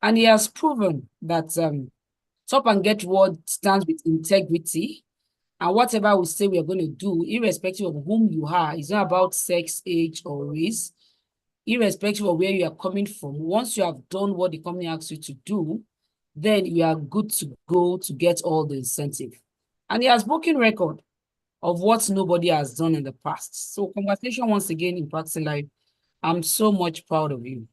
And he has proven that Top and Get Reward stands with integrity. And whatever we say we are going to do, irrespective of whom you are, it's not about sex, age, or race, irrespective of where you are coming from. Once you have done what the company asks you to do, then you are good to go to get all the incentive. And he has broken record of what nobody has done in the past. So congratulations once again in Practicing Life. I'm so much proud of you.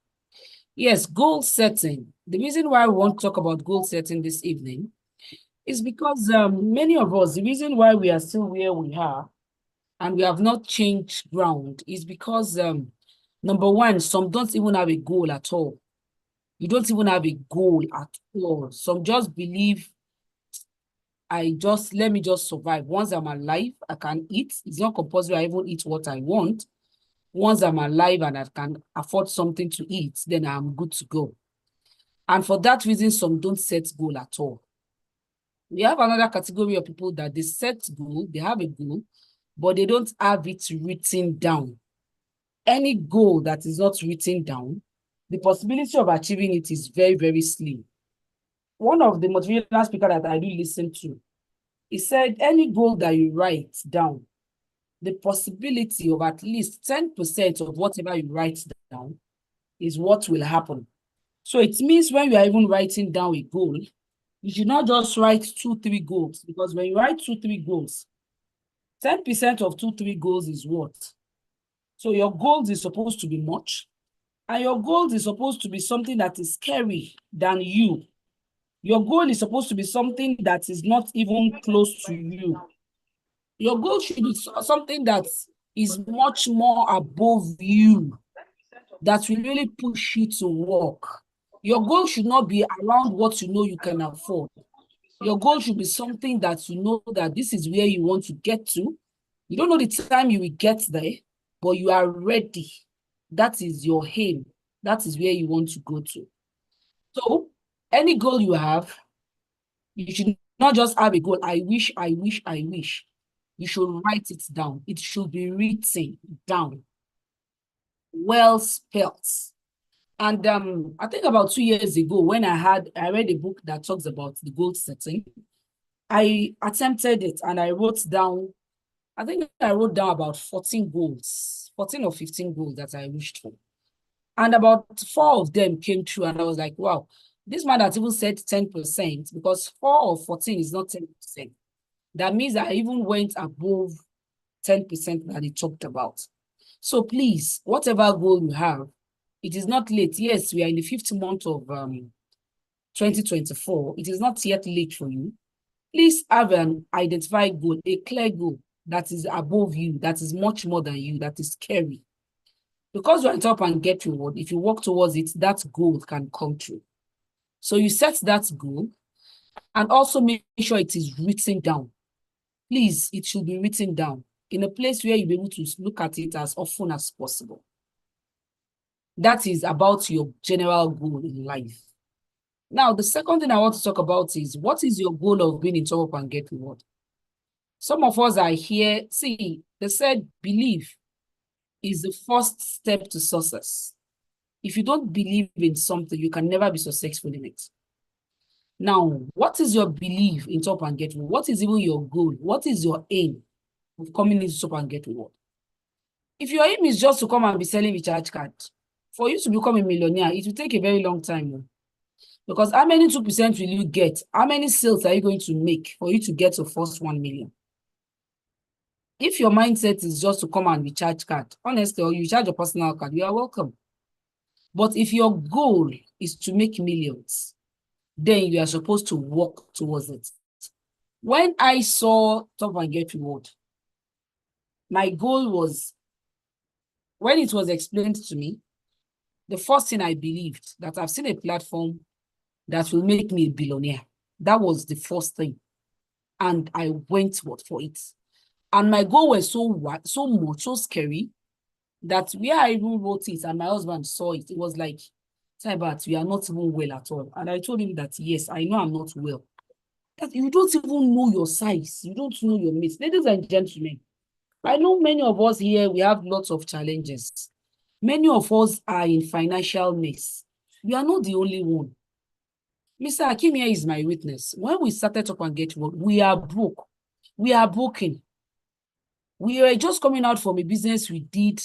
Yes, goal setting. The reason why we want to talk about goal setting this evening is because many of us, the reason why we are still where we are and we have not changed ground is because number one, some don't even have a goal at all. You don't even have a goal at all. Some just believe let me just survive. Once I'm alive, I can eat. It's not compulsory I even eat what I want. Once I'm alive and I can afford something to eat, then I'm good to go. And for that reason, some don't set goal at all. We have another category of people that they set goal, they have a goal, but they don't have it written down. Any goal that is not written down, the possibility of achieving it is very, very slim. One of the motivational speakers that I do listen to, he said, any goal that you write down, the possibility of at least 10% of whatever you write down is what will happen. So it means when you are even writing down a goal, you should not just write 2-3 goals, because when you write 2-3 goals, 10% of 2-3 goals is what? So your goals is supposed to be much, and your goals is supposed to be something that is scary than you. Your goal is supposed to be something that is not even close to you. Your goal should be something that is much more above you, that will really push you to work. Your goal should not be around what you know you can afford. Your goal should be something that you know that this is where you want to get to. You don't know the time you will get there, but you are ready. That is your aim. That is where you want to go to. So any goal you have, you should not just have a goal. I wish, I wish, I wish. You should write it down. It should be written down. Well spelt. And I think about 2 years ago, when I read a book that talks about the goal setting, I attempted it and I wrote down, I think I wrote down about 14 goals, 14 or 15 goals that I wished for. And about 4 of them came true. And I was like, wow, this man that even said 10%, because 4 or 14 is not 10%. That means I even went above 10% that he talked about. So please, whatever goal you have, it is not late. Yes, we are in the 5th month of 2024. It is not yet late for you. Please have an identified goal, a clear goal that is above you, that is much more than you, that is scary. Because you're on top and get reward, if you work towards it, that goal can come true. So you set that goal and also make sure it is written down. Please, it should be written down in a place where you'll be able to look at it as often as possible. That is about your general goal in life. Now, the second thing I want to talk about is, what is your goal of being in Top and Get Reward? Some of us are here. See, they said belief is the first step to success. If you don't believe in something, you can never be successful in it. Now, what is your belief in Top and Get Reward? What is even your goal? What is your aim of coming into Top and Get Reward? If your aim is just to come and be selling recharge card, for you to become a millionaire, it will take a very long time. Because how many 2% will you get? How many sales are you going to make for you to get your first 1 million? If your mindset is just to come and recharge card, honestly, or you recharge your personal card, you are welcome. But if your goal is to make millions, then you are supposed to work towards it. When I saw Top and Get Reward, my goal was, when it was explained to me, the first thing I believed that I've seen a platform that will make me a billionaire. That was the first thing. And I went for it. And my goal was so scary that where I even wrote it and my husband saw it, it was like, Taibat, we are not even well at all. And I told him that, yes, I know I'm not well. That you don't even know your size. You don't know your mates. Ladies and gentlemen, I know many of us here, we have lots of challenges. Many of us are in financial mess. We are not the only one. Mr. Hakim here is my witness. When we started Top and Get Work, we are broke. We are broken. We were just coming out from a business we did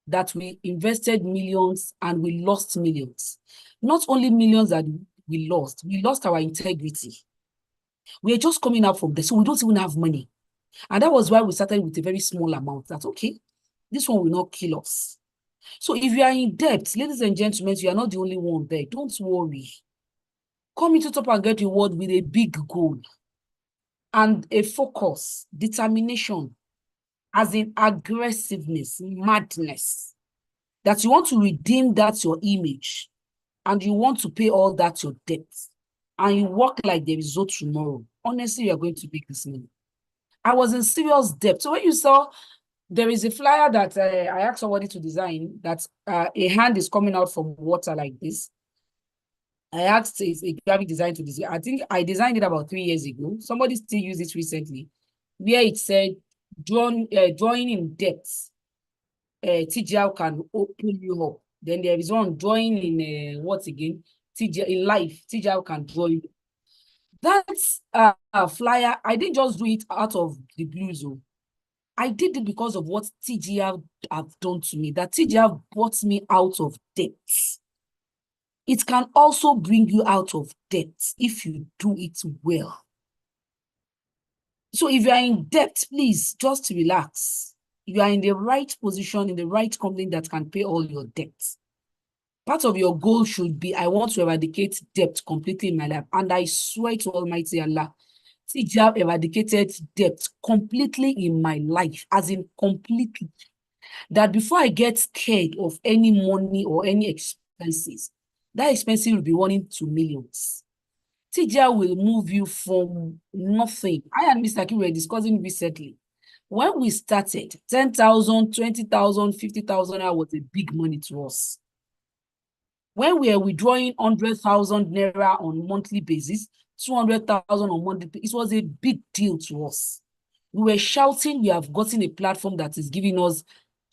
that we invested millions and we lost millions. Not only millions that we lost our integrity. We are just coming out from there, so we don't even have money. And that was why we started with a very small amount. That's okay. This one will not kill us. So if you are in debt, ladies and gentlemen, you are not the only one there. Don't worry. Come into Top and Get Reward with a big goal and a focus, determination, as in aggressiveness, madness, that you want to redeem that your image and you want to pay all that your debt and you work like there is no tomorrow. Honestly, you are going to make this money. I was in serious debt. So when you saw there is a flyer that I asked somebody to design that a hand is coming out from water like this. I asked a graphic design to design. I think I designed it about 3 years ago. Somebody still used it recently, where it said, drawing in depth, TGL can open you up. Then there is one drawing in what again? TGL in life, TGL can draw you. That's a flyer. I didn't just do it out of the blue zone. I did it because of what TGL have done to me. That TGL brought me out of debt. It can also bring you out of debt if you do it well. So if you are in debt, please just relax. You are in the right position, in the right company that can pay all your debts. Part of your goal should be, I want to eradicate debt completely in my life. And I swear to Almighty Allah, TGL eradicated debt completely in my life, as in completely. That before I get scared of any money or any expenses, that expense will be running to millions. TGL will move you from nothing. I and Mr. Hakim were discussing recently. When we started, 10,000, 20,000, 50,000 was a big money to us. When we were withdrawing 100,000 naira on monthly basis, 200,000 on monthly basis, it was a big deal to us. We were shouting, we have gotten a platform that is giving us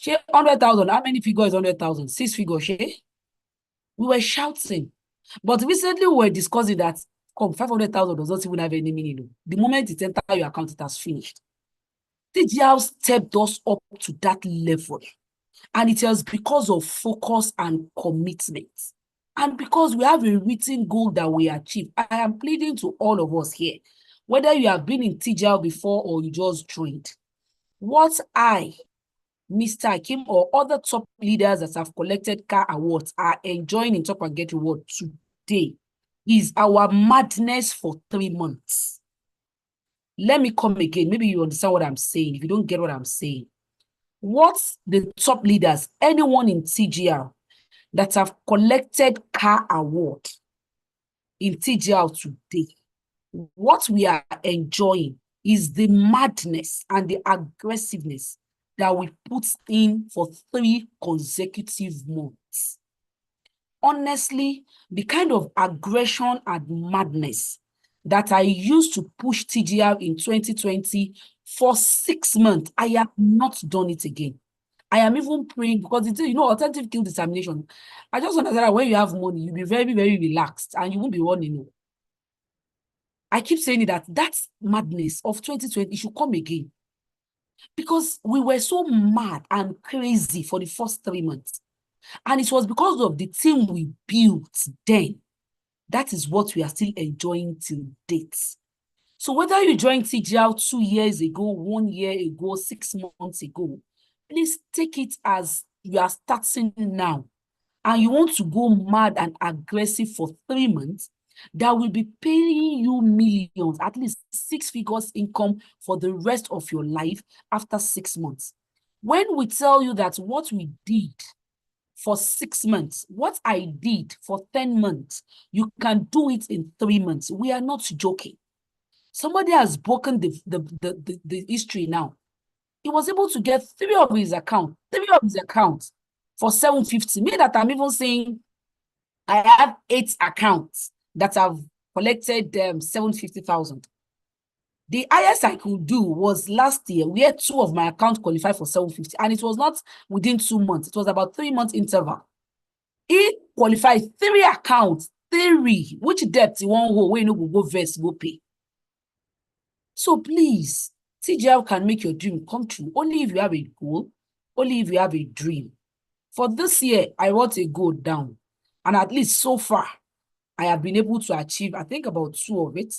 100,000. How many figures is 100,000? 6 figures, share? We were shouting. But recently we were discussing that 500,000 does not even have any meaning. The moment it enters your account, it has finished. TGL stepped us up to that level. And it was because of focus and commitment. And because we have a written goal that we achieve. I am pleading to all of us here, whether you have been in TGL before or you just joined, what I, Mr. Hakim, or other top leaders that have collected car awards are enjoying in Top and Get Reward today is our madness for 3 months. Let me come again. Maybe you understand what I'm saying. If you don't get what I'm saying, what the top leaders, anyone in TGL that have collected car award in TGL today, what we are enjoying is the madness and the aggressiveness that we put in for 3 consecutive months. Honestly, the kind of aggression and madness that I used to push TGL in 2020 for 6 months, I have not done it again. I am even praying because it's, alternative kill determination. I just understand that when you have money, you'll be very, very relaxed and you won't be running. I keep saying that madness of 2020 should come again. Because we were so mad and crazy for the first 3 months. And it was because of the team we built then. That is what we are still enjoying till date. So whether you joined TGL 2 years ago, 1 year ago, 6 months ago, please take it as you are starting now. And you want to go mad and aggressive for 3 months, that will be paying you millions, at least 6 figures income for the rest of your life after 6 months. When we tell you that what we did for 6 months, what I did for 10 months, you can do it in 3 months. We are not joking. Somebody has broken the history now. He was able to get 3 of his accounts for 750. Me that I'm even saying I have 8 accounts that have collected 750,000. The highest I could do was last year, where 2 of my accounts qualified for 750, and it was not within 2 months. It was about 3 months interval. He qualified 3 accounts, theory, which debt you won't hold, where you no go vest, go pay. So please, TGL can make your dream come true only if you have a goal, only if you have a dream. For this year, I want a goal down. And at least so far, I have been able to achieve, I think, about 2 of it.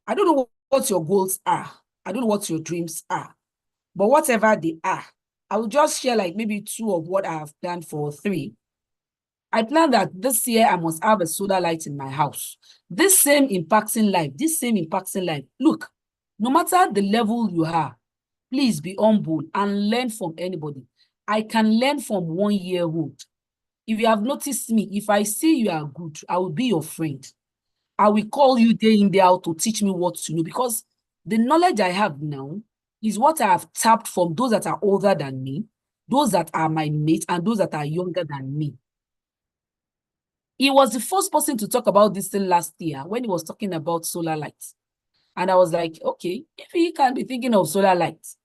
I don't know what your goals are. I don't know what your dreams are. But whatever they are, I will just share like maybe 2 of what I have planned for 3. I plan that this year I must have a solar light in my house. This same impacting life. Look, no matter the level you are, please be humble and learn from anybody. I can learn from 1-year-old. If you have noticed me, if I see you are good, I will be your friend. I will call you day in, day out to teach me what to know, because the knowledge I have now is what I have tapped from those that are older than me, those that are my mates, and those that are younger than me. He was the first person to talk about this thing last year when he was talking about solar lights. And I was like, okay, if he can be thinking of solar lights,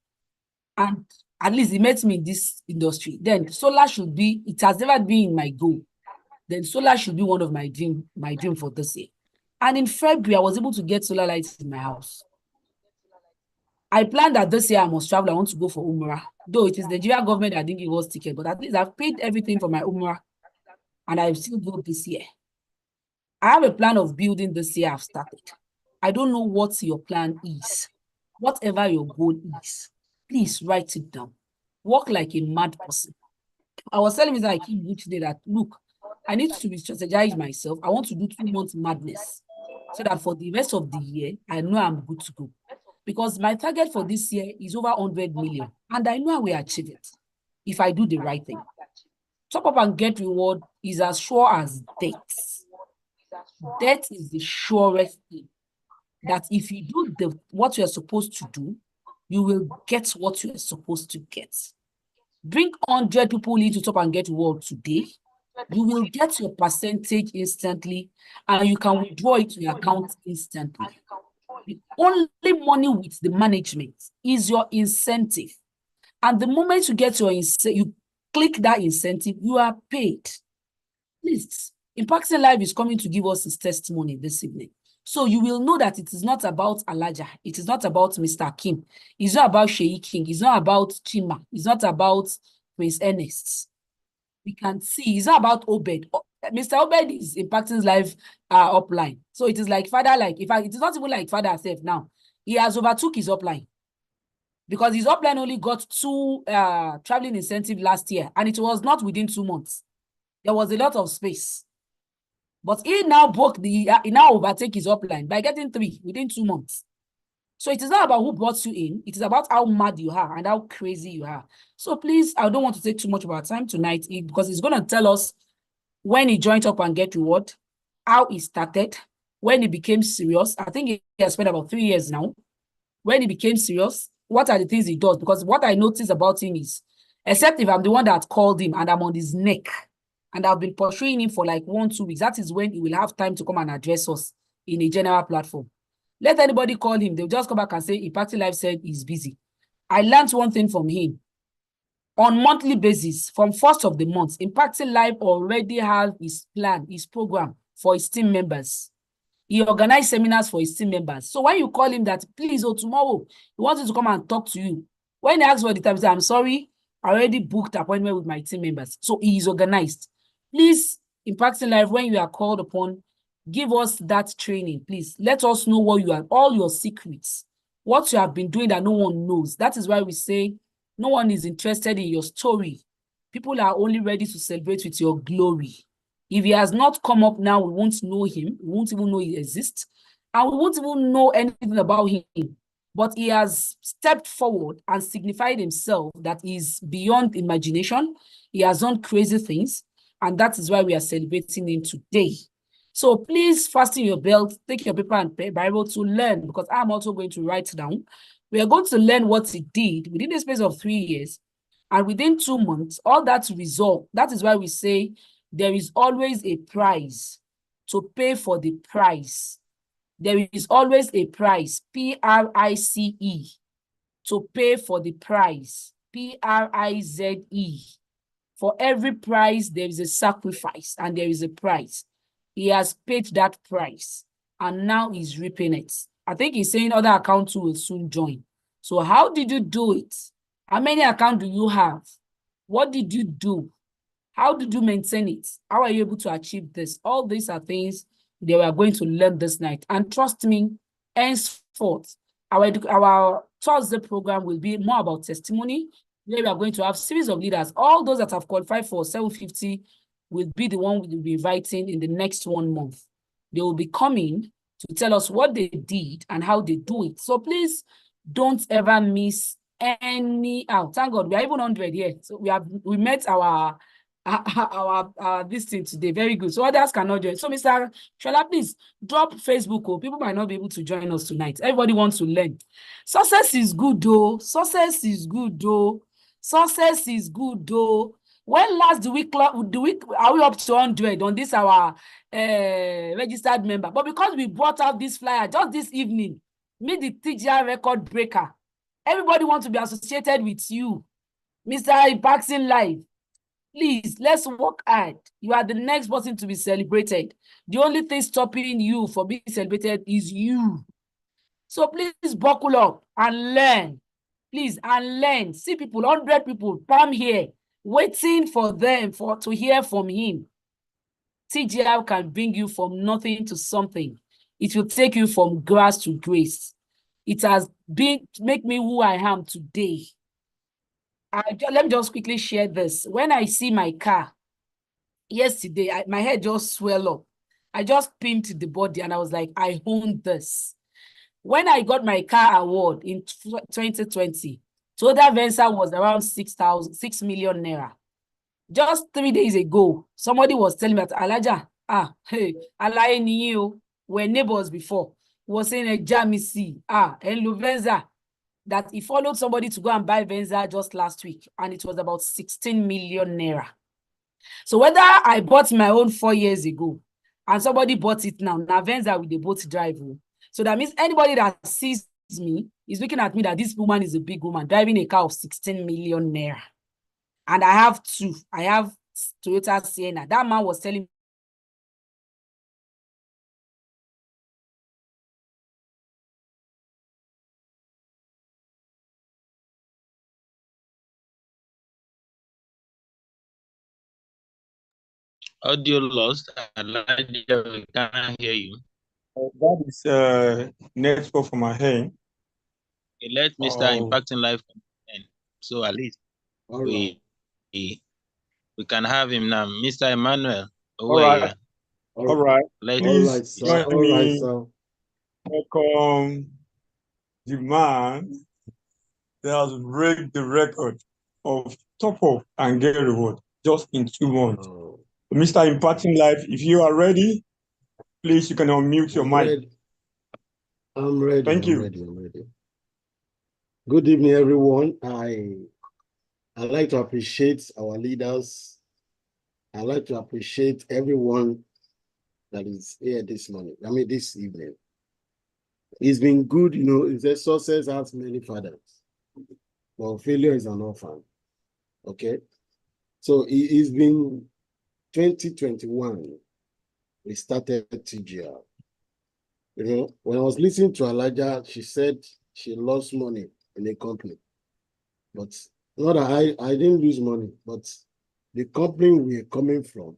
and at least he met me in this industry, then solar should be, it has never been in my goal. Then solar should be one of my dream for this year. And in February, I was able to get solar lights in my house. I planned that this year I must travel. I want to go for Umrah. Though it is the Nigeria government that didn't give us ticket, but at least I've paid everything for my Umrah, and I still go this year. I have a plan of building this year I've started. I don't know what your plan is. Whatever your goal is, please write it down. Work like a mad person. I was telling Mr. Akeem today that, look, I need to be strategize myself. I want to do 2 months madness so that for the rest of the year, I know I'm good to go. Because my target for this year is over 100 million. And I know I will achieve it if I do the right thing. Top up and get reward is as sure as death. Death is the surest thing. That if you do what you're supposed to do, you will get what you're supposed to get. Bring 100 people into Top and Get Reward today. You will get your percentage instantly, and you can withdraw it to your account instantly. The only money with the management is your incentive. And the moment you get your incentive, you click that incentive, you are paid. Please, Impacting Life is coming to give us his testimony this evening. So you will know that it is not about Alaja. It is not about Mr. Kim. It's not about Sheyi King. It's not about Chima. It's not about Prince Ernest. We can see it's not about Obed. Mr. Obed is Impacting Life upline. So it is like father, like, in fact, it is not even like father self now. He has overtook his upline. Because his upline only got 2 traveling incentive last year, and it was not within 2 months. There was a lot of space. But he now he now overtake his upline by getting 3 within 2 months. So it is not about who brought you in. It is about how mad you are and how crazy you are. So please, I don't want to take too much of our time tonight because it's going to tell us when he joined Up and Get Reward, how he started, when he became serious. I think he has spent about 3 years now. When he became serious, what are the things he does? Because what I noticed about him is, except if I'm the one that called him and I'm on his neck, and I've been pursuing him for like 1-2 weeks, that is when he will have time to come and address us in a general platform. Let anybody call him, they'll just come back and say, Impacting Life said he's busy. I learned one thing from him. On monthly basis, from 1st of the month, Impacting Life already has his plan, his program for his team members. He organized seminars for his team members. So when you call him that, please, tomorrow, he wants you to come and talk to you. When he asks for the time, he says, I'm sorry, I already booked appointment with my team members. So he is organized. Please, Impacting Life, when you are called upon, give us that training, please. Let us know what you are, all your secrets, what you have been doing that no one knows. That is why we say no one is interested in your story. People are only ready to celebrate with your glory. If he has not come up now, we won't know him. We won't even know he exists. And we won't even know anything about him. But he has stepped forward and signified himself that is beyond imagination. He has done crazy things. And that is why we are celebrating him today. So please fasten your belt, take your paper and Bible to learn, because I'm also going to write down. We are going to learn what he did within the space of 3 years. And within 2 months, all that result. That is why we say there is always a price to pay for the price. There is always a price, P-R-I-C-E, to pay for the price, P-R-I-Z-E. For every price, there is a sacrifice and there is a price. He has paid that price and now he's reaping it. I think he's saying other accounts will soon join. So how did you do it? How many accounts do you have? What did you do? How did you maintain it? How are you able to achieve this? All these are things that we are going to learn this night. And trust me, henceforth, our Thursday program will be more about testimony, where we are going to have series of leaders. All those that have qualified for 750 will be the one we will be inviting in the next 1 month. They will be coming to tell us what they did and how they do it. So please don't ever miss any out. Thank God we are even 100 here. So we met our this thing today. Very good. So others cannot join. So Mr. Shola, please drop Facebook. Oh, people might not be able to join us tonight. Everybody wants to learn. Success is good though. Success is good though. Success is good though. When last do we are we up to 100 on this our registered member? But because we brought out this flyer just this evening, meet the TGR record breaker. Everybody wants to be associated with you, Mr. Impacting Life. Please, let's work hard. You are the next person to be celebrated. The only thing stopping you from being celebrated is you. So please buckle up and learn. Please, and learn. See people, 100 people, come here, waiting for them to hear from him. TGR can bring you from nothing to something. It will take you from grace to grace. It has been make me who I am today. Let me just quickly share this. When I see my car yesterday, my head just swelled up. I just pimped the body and I was like, I own this. When I got my car award in 2020, Toyota Venza was around 6 million naira. Just 3 days ago, somebody was telling me that Alaja, Alaye niyo, we're neighbors before. Was saying a Jamisi, and Venza, that he followed somebody to go and buy Venza just last week, and it was about 16 million naira. So whether I bought my own 4 years ago and somebody bought it now Venza with the boat drive. So that means anybody that sees me is looking at me that this woman is a big woman driving a car of 16 million naira. And I have two. I have Toyota Sienna. That man was telling me Audio lost. We can't hear you. That is network from my hand. Let Mr. Impacting Life come in. So at least we can have him now. Mr. Emmanuel. All right. All right. Please join me. Welcome the man that has break the record of top up and get reward just in 2 months. Mr. Impacting Life, if you are ready, please you can unmute your mic. I'm ready. Thank you. I'm ready. Good evening, everyone. I'd like to appreciate our leaders. I'd like to appreciate everyone that is here this evening. It's been good, it says success has many fathers, but failure is an orphan. Okay? So it's been 2021. We started TGR. When I was listening to Alaja, she said she lost money in a company. But not that I didn't lose money, but the company we are coming from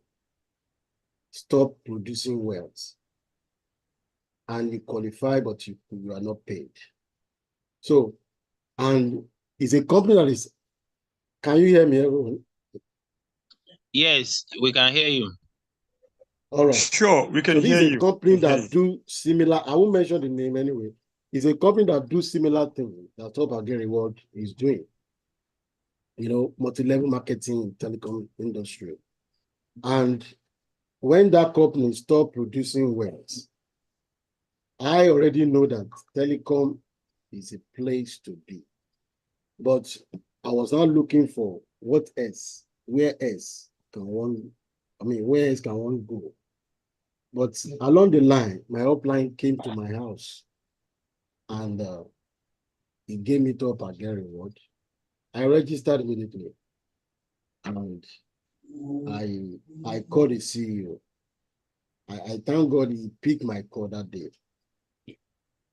stopped producing wealth. And you qualify, but you are not paid. So, and it's a company that is, can you hear me, everyone? Yes, we can hear you. All right. Sure, we can hear you. This is a company that do similar, I won't mention the name anyway. It's a company that do similar things that Top Again Reward is doing. Multi-level marketing, telecom industry. And when that company stopped producing wealth, I already know that telecom is a place to be. But I was not looking for what else, where else can one go? But along the line, my upline came to my house and he gave me Top Again Reward. I registered immediately and I called the CEO I thank God he picked my call that day.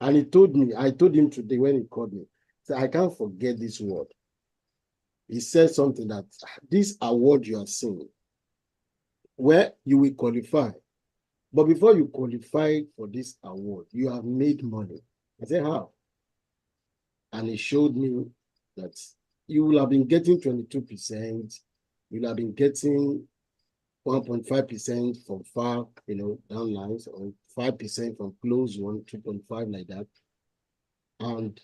And he told me, I told him today when he called me, so I can't forget this word. He said something that this award you are seeing, where you will qualify. But before you qualify for this award, you have made money. I said, how? And he showed me that you will have been getting 22%, you'll have been getting 1.5% from far, downlines, or 5% from close one, 2.5 like that. And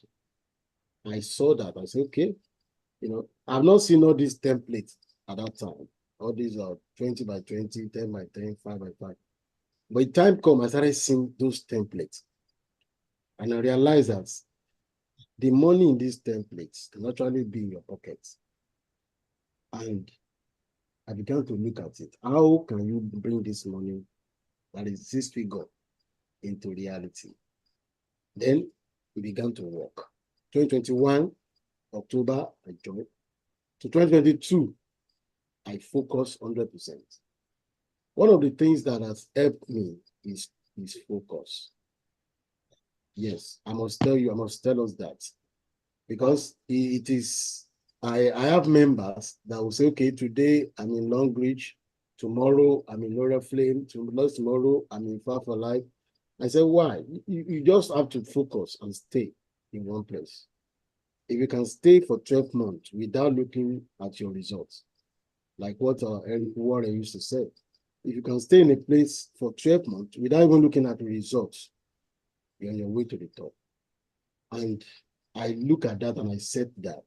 I saw that. I said, okay, I've not seen all these templates at that time. All these are 20 by 20, 10 by 10, 5 by 5. But the time come, I started seeing those templates. And I realized that the money in these templates can actually be in your pocket. And I began to look at it. How can you bring this money that is this figure into reality? Then we began to work. 2021, October, I joined. To 2022, I focus 100%. One of the things that has helped me is focus. Yes, I must tell us that. Because it is, I have members that will say, okay, today I'm in Longreach, tomorrow I'm in Laura Flame, tomorrow I'm in Far for Life. I said, why? You just have to focus and stay in one place. If you can stay for 12 months without looking at your results, like what Eric Warren used to say, if you can stay in a place for 12 months without even looking at the results, you're on your way to the top. And I look at that and I said that,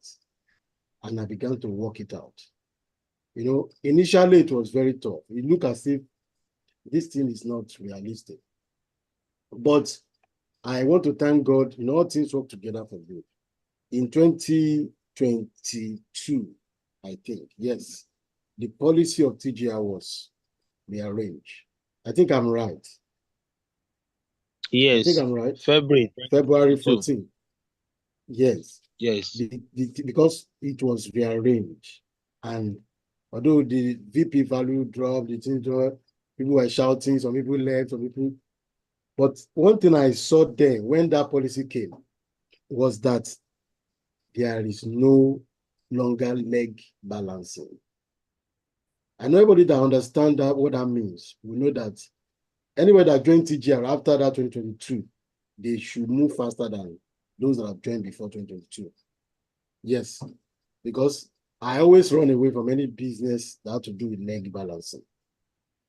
and I began to work it out. Initially it was very tough. It looked as if this thing is not realistic. But I want to thank God, all things work together for good. In 2022, I think, yes, the policy of TGR was rearranged. I think I'm right. Yes. I think I'm right. February 14. Yes. Yes. Because it was rearranged. And although the VP value dropped, the thing dropped, people were shouting, some people left, some people. But one thing I saw there when that policy came was that there is no longer leg balancing. And everybody that understands that what that means, we know that anybody that joined TGR after that 2022, they should move faster than those that have joined before 2022. Yes, because I always run away from any business that had to do with leg balancing.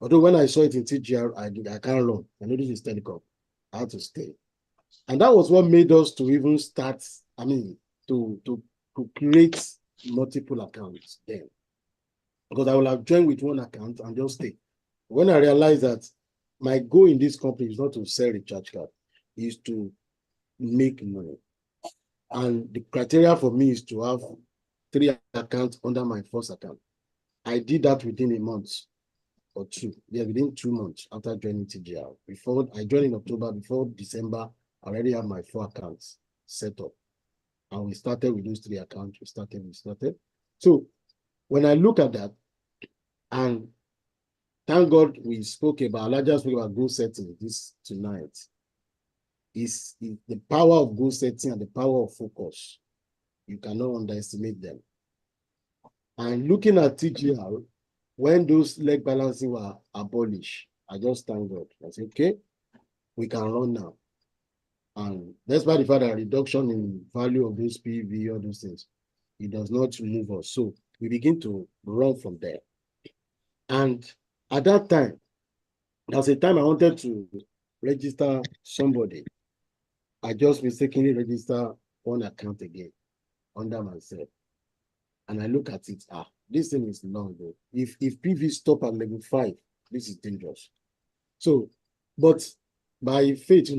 Although when I saw it in TGR, I can't run. I know this is telecom. I had to stay. And that was what made us to even start, to create multiple accounts then. Because I will have joined with one account and just stay. When I realized that my goal in this company is not to sell recharge card, is to make money. And the criteria for me is to have 3 accounts under my first account. I did that within a month or 2. Yeah, within 2 months after joining TGR. Before I joined in October, before December, I already have my 4 accounts set up. And we started with those 3 accounts. We started. So when I look at that, and thank God we spoke about goal setting this tonight, is the power of goal setting and the power of focus. You cannot underestimate them. And looking at TGR, when those leg balancing were abolished, I just thank God. I said, okay, we can run now. And despite the fact that reduction in value of those PV, all those things, it does not move us. So we begin to run from there. And at that time, there was a time I wanted to register somebody. I just mistakenly register one account again under myself. And I look at it, this thing is long though. If PV stop at level 5, this is dangerous. So, but by faith,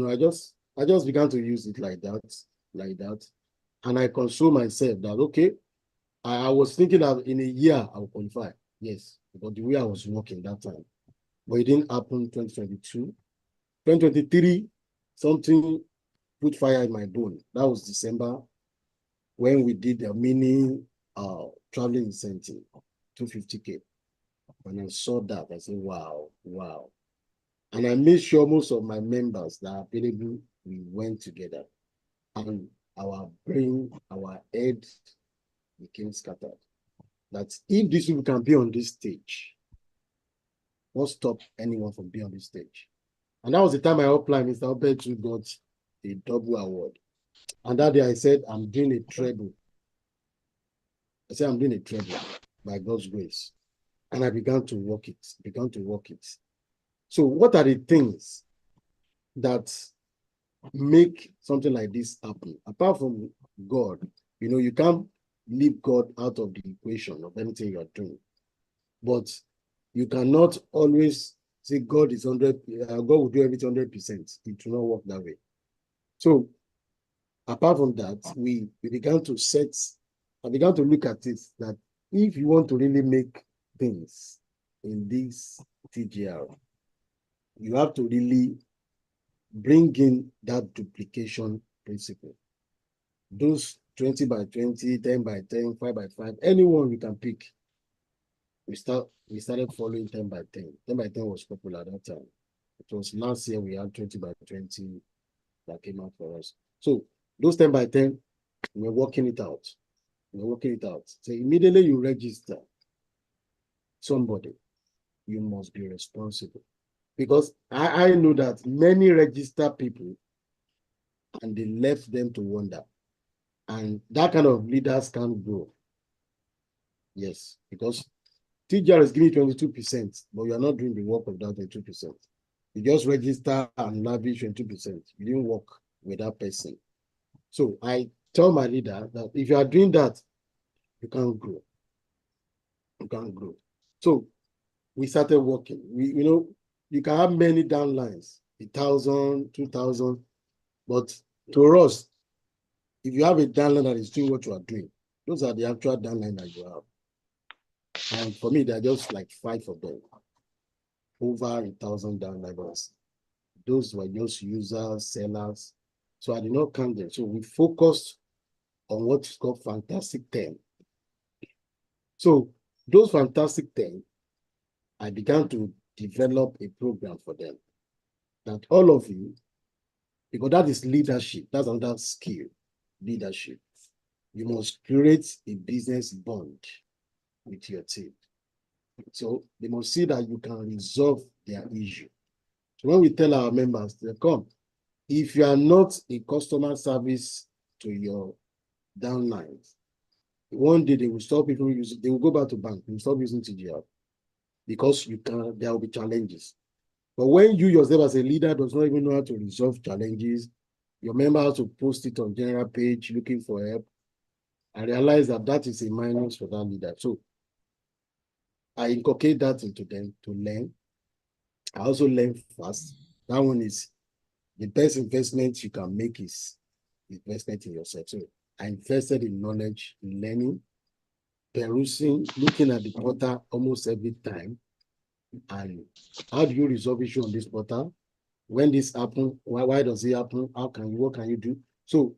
I just began to use it like that. And I console myself that, okay, I was thinking that in a year I will qualify. Yes, but the way I was working that time. But it didn't happen 2022. 2023, something put fire in my bone. That was December when we did a mini traveling incentive, 250K. When I saw that, I said, wow. And I made sure most of my members that are available, we went together. And our brain, our head became scattered. That if these people can be on this stage, won't stop anyone from being on this stage. And that was the time I applied. Mr. Obetu got a double award. And that day I said, I'm doing a treble. I said, I'm doing a treble by God's grace. And I began to work it, So what are the things that make something like this happen? Apart from God, you can't leave God out of the equation of anything you're doing. But you cannot always say God is 100, God will do everything 100%. It will not work that way. So apart from that, we began to look at it that if you want to really make things in this TGR, you have to really bring in that duplication principle. Those 20 by 20, 10 by 10, 5 by 5, anyone we can pick. We started following 10 by 10. 10 by 10 was popular at that time. It was last year we had 20 by 20 that came out for us. So those 10 by 10, we're working it out. So immediately you register somebody, you must be responsible. Because I know that many register people and they left them to wonder. And that kind of leaders can't grow. Yes, because TGR is giving 22%, but you are not doing the work of that 22%. You just register and lavish 22%. You didn't work with that person. So I tell my leader that if you are doing that, you can't grow. You can't grow. So we started working. You can have many downlines, 1,000, 2,000, but to us, if you have a downline that is doing what you are doing, those are the actual downline that you have. And for me, there are just like 5 of them. Over 1,000 downliners. Those were just users, sellers. So I did not count them. So we focused on what is called Fantastic 10. So those Fantastic 10, I began to develop a program for them. That all of you, because that is leadership, that's another skill, leadership. You must create a business bond with your team. So they must see that you can resolve their issue. So when we tell our members, they come, if you are not a customer service to your downlines, one day they will stop people using, they will go back to bank, they will stop using TGR because there will be challenges. But when you yourself as a leader does not even know how to resolve challenges, your member has to post it on general page looking for help, I realize that is a minus for that leader. So I inculcate that into them to learn. I also learn fast. That one is the best investment you can make is investment in yourself. So I invested in knowledge, in learning, perusing, looking at the portal almost every time. And how do you resolve issue on this portal? When this happen, why does it happen? What can you do? So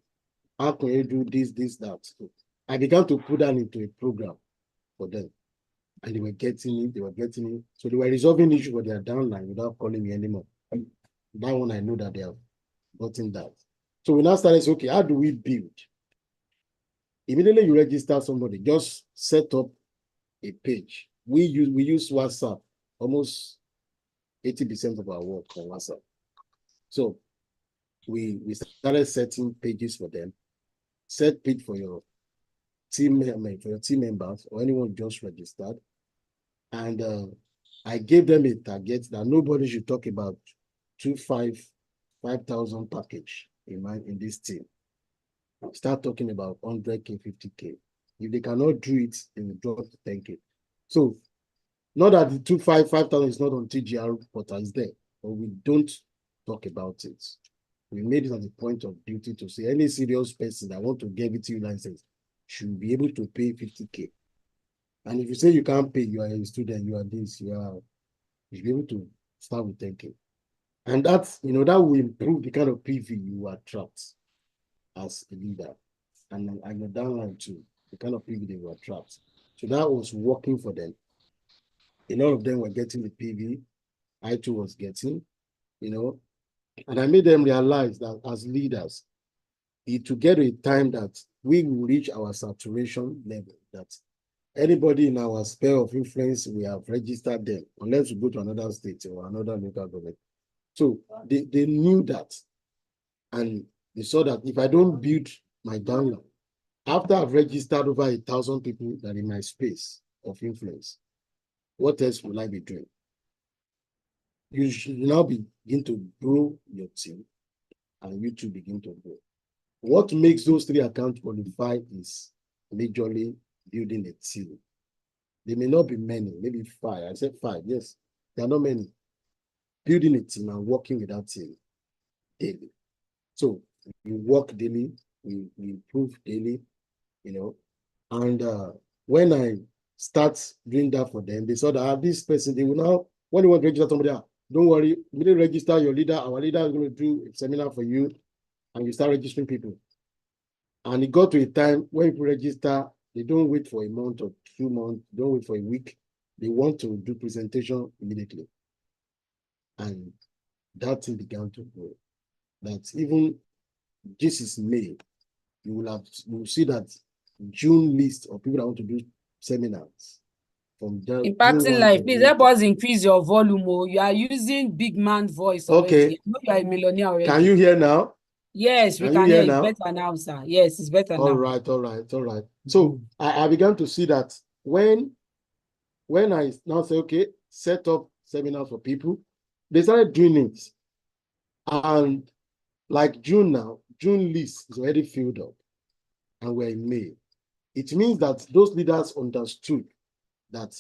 how can you do this, that? So I began to put that into a program for them. And they were getting it. So they were resolving issues for their downline without calling me anymore. That one, I know that they have gotten that. So we now started saying, okay, how do we build? Immediately you register somebody, just set up a page. We use WhatsApp, almost 80% of our work on WhatsApp. So we started setting pages for them. Set page for your team members or anyone just registered. And I gave them a target that nobody should talk about 5,000 package in this team. Start talking about 100K, 50K. If they cannot do it, they will drop to 10K. So not that the 5,000 is not on TGR portal, is there, but we don't talk about it. We made it as a point of duty to say any serious person that want to get VTU license should be able to pay 50K. And if you say you can't pay, you are a student, you are this, you should be able to start with 10K. And that will improve the kind of PV you attract as a leader. And your downline too, the kind of PV they will attract. So that was working for them. A lot of them were getting the PV, I too was getting. you know, and I made them realize that as leaders, it will get a time that we will reach our saturation level, that anybody in our sphere of influence, we have registered them, unless we go to another state or another local government. So they knew that, and they saw that if I don't build my downline, after I've registered over 1,000 people that in my space of influence, what else will I be doing? You should now begin to grow your team, and you too begin to grow. What makes those three accounts qualify is majorly building a team. They may not be many, maybe 5. I said 5, yes. There are not many. Building a team and working with that team daily. So we work daily, we improve daily, you know. And when I start doing that for them, they saw that this person, they will now, when they want to register somebody, don't worry, immediately register your leader. Our leader is going to do a seminar for you, and you start registering people. And it got to a time when people register, they don't wait for a month or 2 months, don't wait for a week. They want to do presentation immediately. And that thing began to grow. That even this is May, you will see that June list of people that want to do seminars. From Impacting life, please help us increase your volume. You are using big man voice already. Okay. I know you are a millionaire already. Can you hear now? Yes, we can hear you. Better now, sir. Yes, it's better now. All right. So I began to see that when I now say, okay, set up seminars for people, they started doing it. And like June now, June list is already filled up, and we're in May. It means that those leaders understood that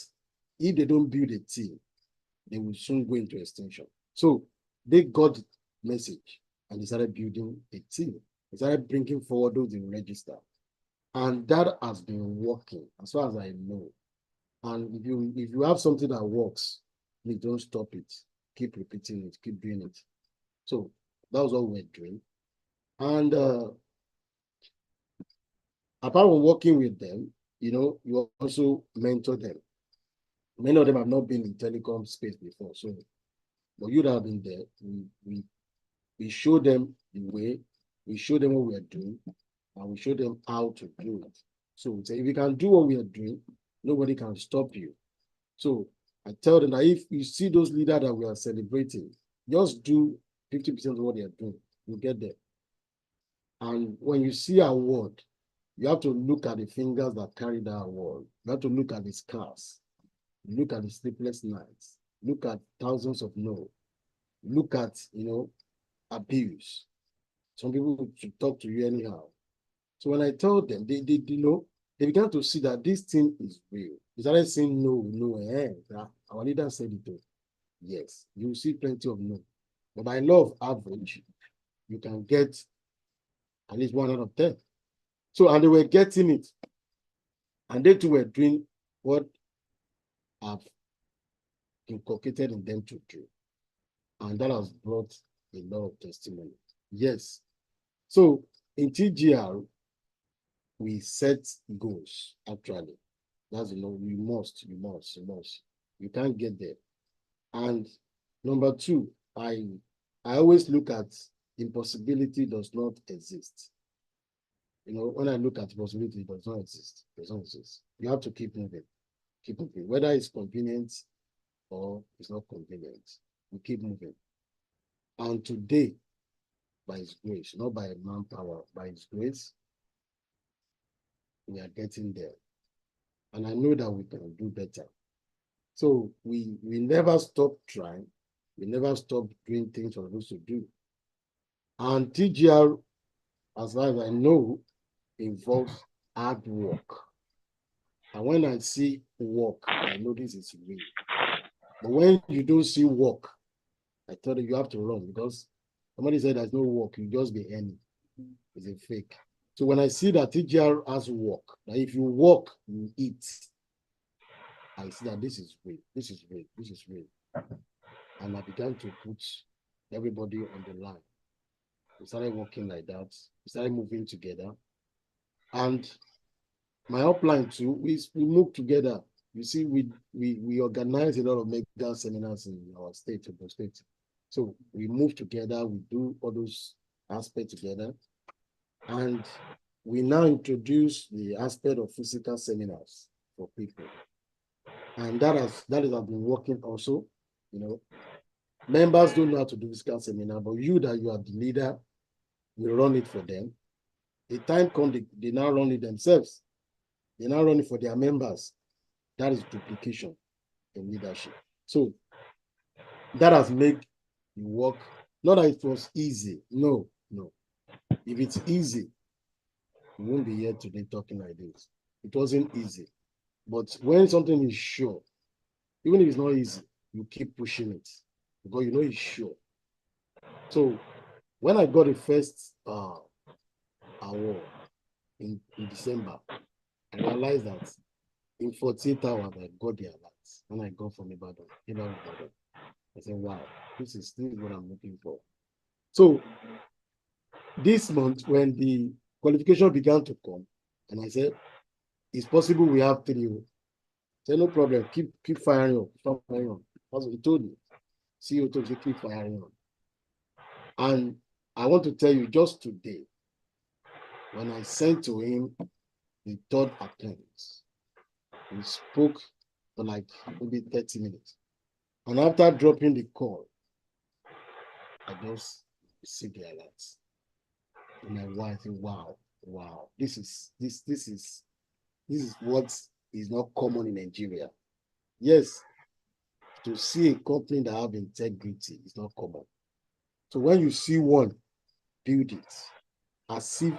if they don't build a team, they will soon go into extinction. So they got the message and they started building a team. They started bringing forward those in register. And that has been working as far as I know. And if you have something that works, please don't stop it. Keep repeating it, keep doing it. So that was what we're doing. And apart from working with them, you also mentor them. Many of them have not been in telecom space before. So, but you that have been there, we show them the way, we show them what we are doing, and we show them how to do it. So if you can do what we are doing, nobody can stop you. So I tell them that if you see those leaders that we are celebrating, just do 50% of what they are doing. You get there. And when you see an award, you have to look at the fingers that carry that award. You have to look at the scars. Look at the sleepless nights. Look at thousands of no. Look at, abuse. Some people should talk to you anyhow. So when I told them, they began to see that this thing is real. They started saying no. Our leader said it too. Yes, you will see plenty of no. But by law of average, you can get at least 1 out of 10. So, and they were getting it. And they too were doing what I've inculcated in them to do. And that has brought a lot of testimony. Yes. So in TGR, we set goals, actually. That's, you must. You can't get there. And number 2, I always look at impossibility does not exist. When I look at possibility, it does not exist. It does not exist. You have to keep moving. Keep moving. Whether it's convenient or it's not convenient, we keep moving. And today, by His grace, not by manpower, by His grace, we are getting there. And I know that we can do better. So we never stop trying. We never stop doing things we're supposed to do. And TGR, as far as I know, involves hard work. And when I see work, I know this is real. But when you don't see work, I tell you have to run, because somebody said there's no work, you just be earning. It's a fake. So when I see that TGR has work, that if you work, you eat, I see that this is real. This is real. This is real. And I began to put everybody on the line. We started working like that. We started moving together. And my upline too, we moved together. You see, we organize a lot of mega seminars in our state, Ogun State. So we move together, we do all those aspects together. And we now introduce the aspect of physical seminars for people. And that has been working also. You know, members don't know how to do physical seminar, but you are the leader, you run it for them. The time comes, they now run it themselves. They now run it for their members. That is duplication in leadership. So that has made the work, not that it was easy. No. If it's easy, we won't be here today talking like this. It wasn't easy. But when something is sure, even if it's not easy, you keep pushing it because you know it's sure. So when I got the first award in December, I realized that in 48 hours, I got the alert. When I got from Ibadan, I said, wow, this is what I'm looking for. So this month, when the qualification began to come, and I said, it's possible we have 3. I said, no problem, keep firing up, stop firing on. That's what he told me. CEO told me, keep firing on. And I want to tell you, just today, when I sent to him the third attempt, we spoke for like maybe 30 minutes. And after dropping the call, I just received the alert. And my wife said, wow, this is what is not common in Nigeria. Yes, to see a company that have integrity is not common. So when you see one build it, as if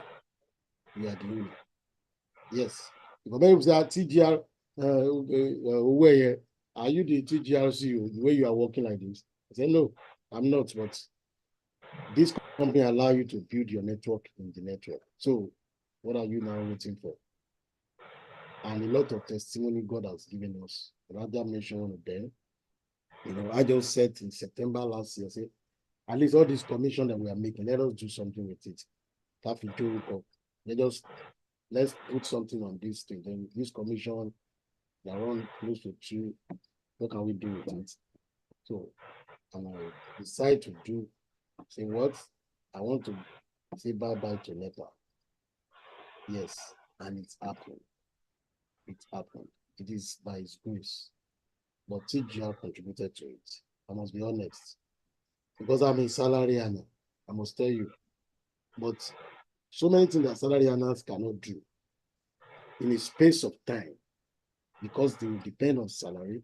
you are the owner. Yes. If a man say TGR, where are you the TGR CEO, the way you are working like this? I said, no, I'm not, but this company allow you to build your network in the network. So what are you now waiting for? And a lot of testimony God has given us. Rather mention one of them. You know, I just said in September last year, say, at least all this commission that we are making, let us do something with it. Let's put something on this thing. Then this commission, they run close to 2. What can we do with it? So, and I decide to say what? I want to say bye-bye to NEPA. Yes, and it's happened. It happened. It is by His grace. But TGR contributed to it. I must be honest. Because I'm a salary earner, I must tell you. But so many things that salary earners cannot do in a space of time, because they will depend on salary,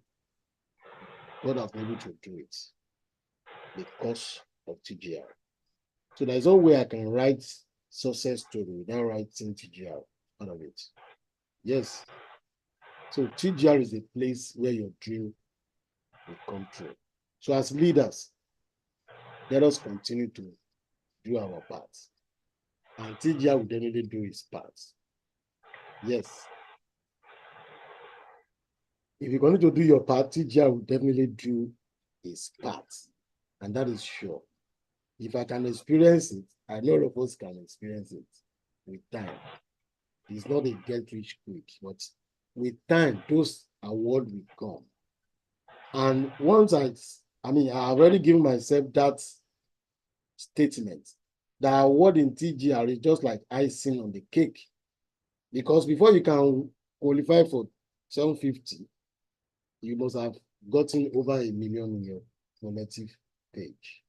God has been able to do it because of TGR. So there's no way I can write success story without writing TGR out of it. Yes. So TGR is a place where your dream will come true. So as leaders, let us continue to do our part. And TGR will definitely do his part. Yes. If you're going to do your part, TGR will definitely do his part. And that is sure. If I can experience it, I know all of us can experience it with time. It's not a get rich quick, but with time, those awards will come. And once I've already given myself that statement. The award in TGR is just like icing on the cake. Because before you can qualify for 750, you must have gotten over 1 million in your collective page.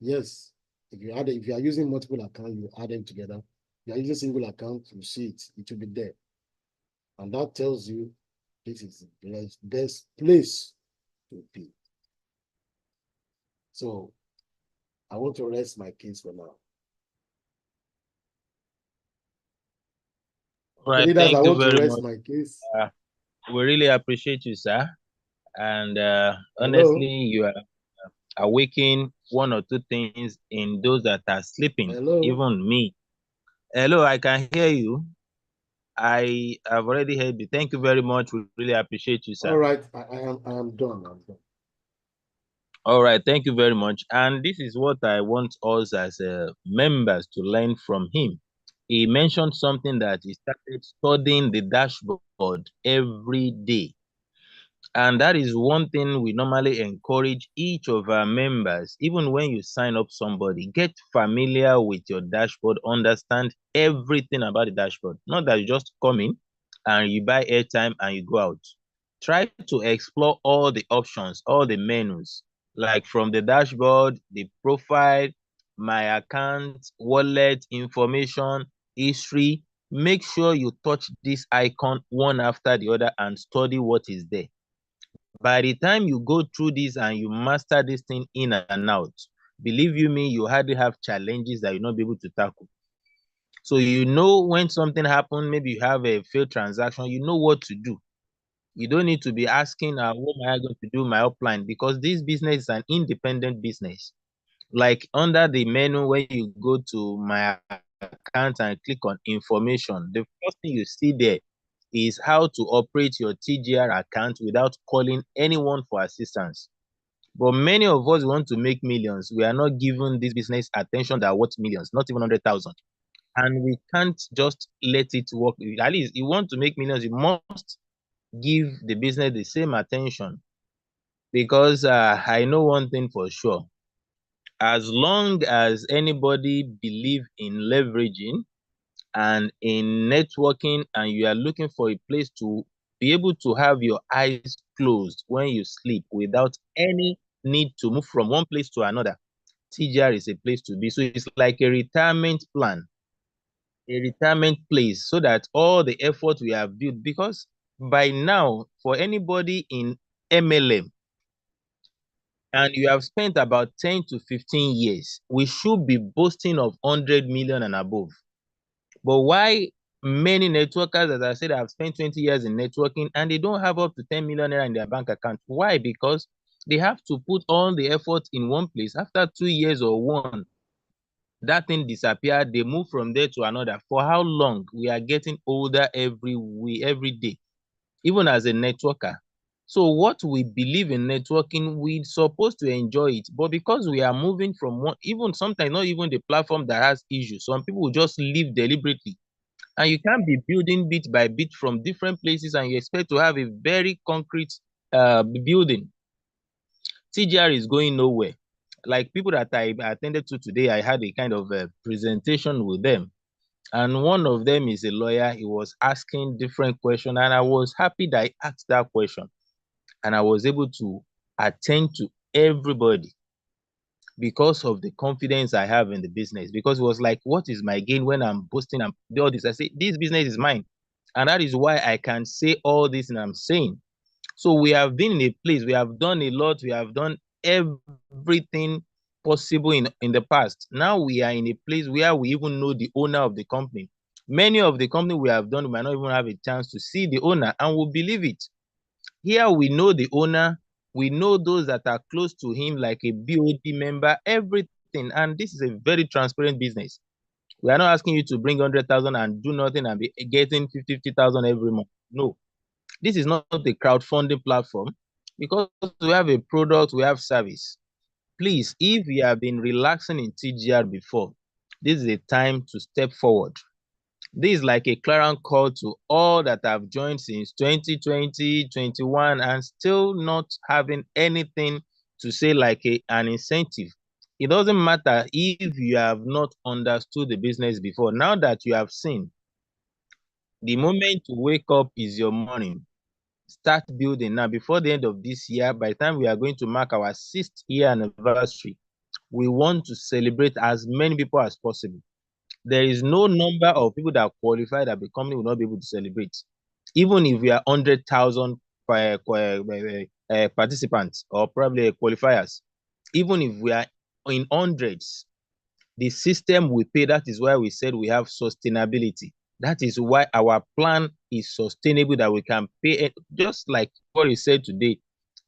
Yes, if you are using multiple accounts, you add them together. If you are using single account, you see it will be there. And that tells you this is the best place to be. So I want to rest my case for now. Right, Leaders, thank I you want to very rest much. my case. We really appreciate you, sir. And honestly, Hello? you are awakening one or two things in those that are sleeping, Hello? even me. Hello, I can hear you. I have already heard you. Thank you very much. We really appreciate you, sir. All right, I am done. I'm done. All right, thank you very much. And this is what I want us as members to learn from him. He mentioned something that he started studying the dashboard every day. And that is one thing we normally encourage each of our members. Even when you sign up somebody, get familiar with your dashboard, understand everything about the dashboard. Not that you just come in and you buy airtime and you go out. Try to explore all the options, all the menus, like from the dashboard, the profile, my account, wallet, information, history. Make sure you touch this icon one after the other and study what is there. By the time you go through this and you master this thing in and out, believe you me, you hardly have challenges that you'll not be able to tackle. So you know when something happened, maybe you have a failed transaction, you know what to do. You don't need to be asking, what am I going to do my upline? Because this business is an independent business. Like under the menu, when you go to my account and click on information, the first thing you see there is how to operate your TGR account without calling anyone for assistance. But many of us want to make millions. We are not giving this business attention that worth millions, not even 100,000. And we can't just let it work. At least you want to make millions, you must give the business the same attention. Because I know one thing for sure. As long as anybody believe in leveraging and in networking, and you are looking for a place to be able to have your eyes closed when you sleep without any need to move from one place to another, TGR is a place to be. So it's like a retirement plan, a retirement place, so that all the effort we have built, because by now, for anybody in MLM, and you have spent about 10 to 15 years, we should be boasting of 100 million and above. But why many networkers, as I said, have spent 20 years in networking and they don't have up to 10 million naira in their bank account? Why? Because they have to put all the effort in one place. After 2 years or one, that thing disappeared. They move from there to another. For how long? We are getting older every day, even as a networker. So what we believe in networking, we're supposed to enjoy it. But because we are moving from one, even sometimes not even the platform that has issues, some people will just leave deliberately. And you can't be building bit by bit from different places and you expect to have a very concrete building. TGR is going nowhere. Like people that I attended to today, I had a kind of a presentation with them. And one of them is a lawyer. He was asking different questions, and I was happy that I asked that question. And I was able to attend to everybody because of the confidence I have in the business. Because it was like, what is my gain when I'm boasting and all this? I say, this business is mine. And that is why I can say all this and I'm saying. So we have been in a place, we have done a lot, we have done everything possible in the past. Now we are in a place where we even know the owner of the company. Many of the company we have done, we might not even have a chance to see the owner and we'll believe it. Here we know the owner, we know those that are close to him, like a BOD member, everything. And this is a very transparent business. We are not asking you to bring 100,000 and do nothing and be getting 50,000 every month. No, this is not a crowdfunding platform, because we have a product, we have service. Please, if you have been relaxing in TGR before, this is a time to step forward. This is like a clarion call to all that have joined since 2020, 21, and still not having anything to say, like an incentive. It doesn't matter if you have not understood the business before. Now that you have seen, the moment to wake up is your morning. Start building now. Before the end of this year, by the time we are going to mark our 6th year anniversary, we want to celebrate as many people as possible. There is no number of people that qualify that the company will not be able to celebrate. Even if we are 100,000 participants or probably qualifiers, even if we are in hundreds, the system we pay, that is why we said we have sustainability. That is why our plan is sustainable, that we can pay it. Just like what he said today,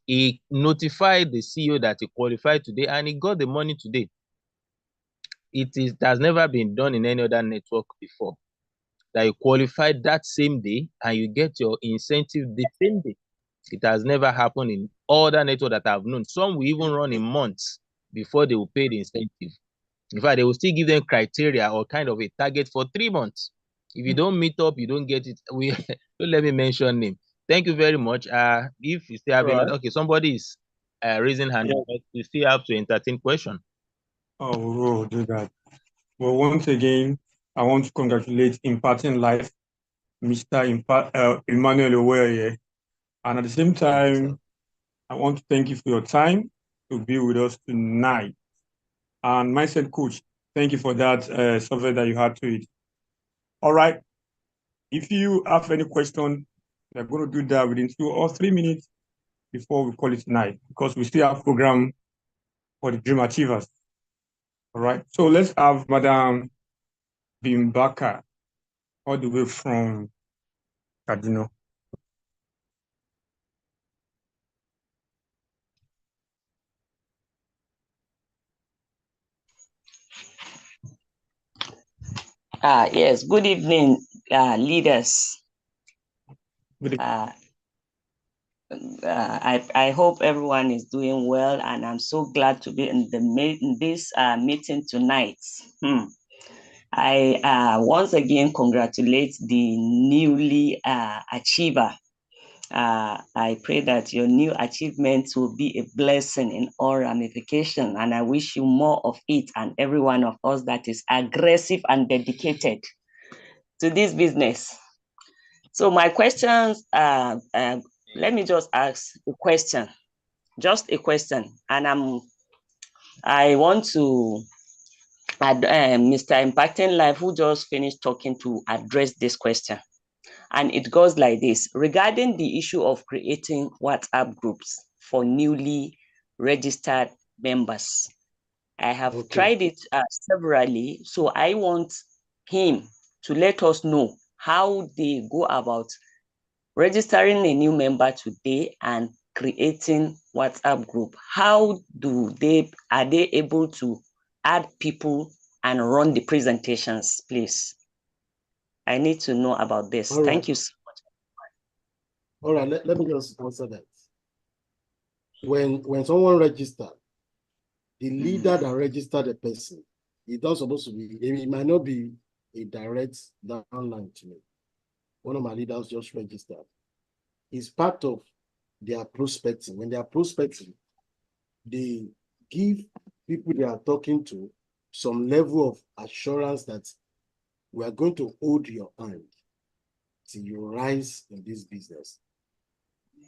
he notified the CEO that he qualified today and he got the money today. It has never been done in any other network before, that you qualified that same day and you get your incentive the same day. It has never happened in other networks that I've known. Some will even run in months before they will pay the incentive. In fact, they will still give them criteria or kind of a target for 3 months. If you don't meet up, you don't get it. Don't let me mention name. Thank you very much. If you still have All any, right. okay, somebody is raising hand, Yeah. but you still have to entertain question. Oh, we'll do that. Well, once again, I want to congratulate Imparting Life, Mr. Emmanuel Oweye. And at the same time, I want to thank you for your time to be with us tonight. And Mindset Coach, thank you for that survey that you had to it. All right. If you have any question, we're going to do that within 2 or 3 minutes before we call it tonight, because we still have program for the Dream Achievers. All right. So let's have Madam Bimbaka all the way from Kaduna. Yes, good evening, leaders. Good evening. I hope everyone is doing well, and I'm so glad to be in this meeting tonight. I once again congratulate the newly achiever. I pray that your new achievements will be a blessing in all ramifications, and I wish you more of it, and every one of us that is aggressive and dedicated to this business. So my questions, let me just ask a question, just a question, and I want to Mr. Impacting Life, who just finished talking, to address this question. And it goes like this: regarding the issue of creating WhatsApp groups for newly registered members. I have tried it severally, so I want him to let us know how they go about registering a new member today and creating WhatsApp group. How are they able to add people and run the presentations, please? I need to know about this. All right. Thank you so much. All right, let me just answer that. When someone registers, the leader that registered the person, it's not supposed to be, it might not be a direct downline to me. One of my leaders just registered. It's part of their prospecting. When they are prospecting, they give people they are talking to some level of assurance that we are going to hold your hand till you rise in this business.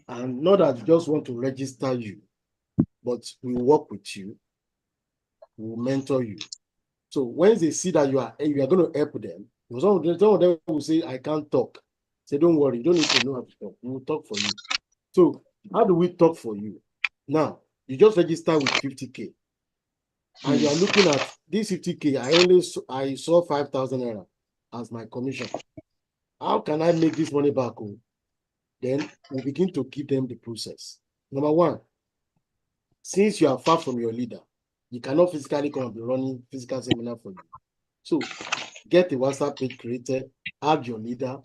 And not that we just want to register you, but we work with you, we will mentor you. So when they see that you are going to help them, some of them will say, I can't talk. Say, don't worry, you don't need to know how to talk. We will talk for you. So how do we talk for you? Now, you just register with 50K. And you are looking at this 50K, I saw 5,000 naira as my commission. How can I make this money back home? Then we begin to give them the process. Number one, since you are far from your leader, you cannot physically come and be running physical seminar for you. So get a WhatsApp page created, add your leader,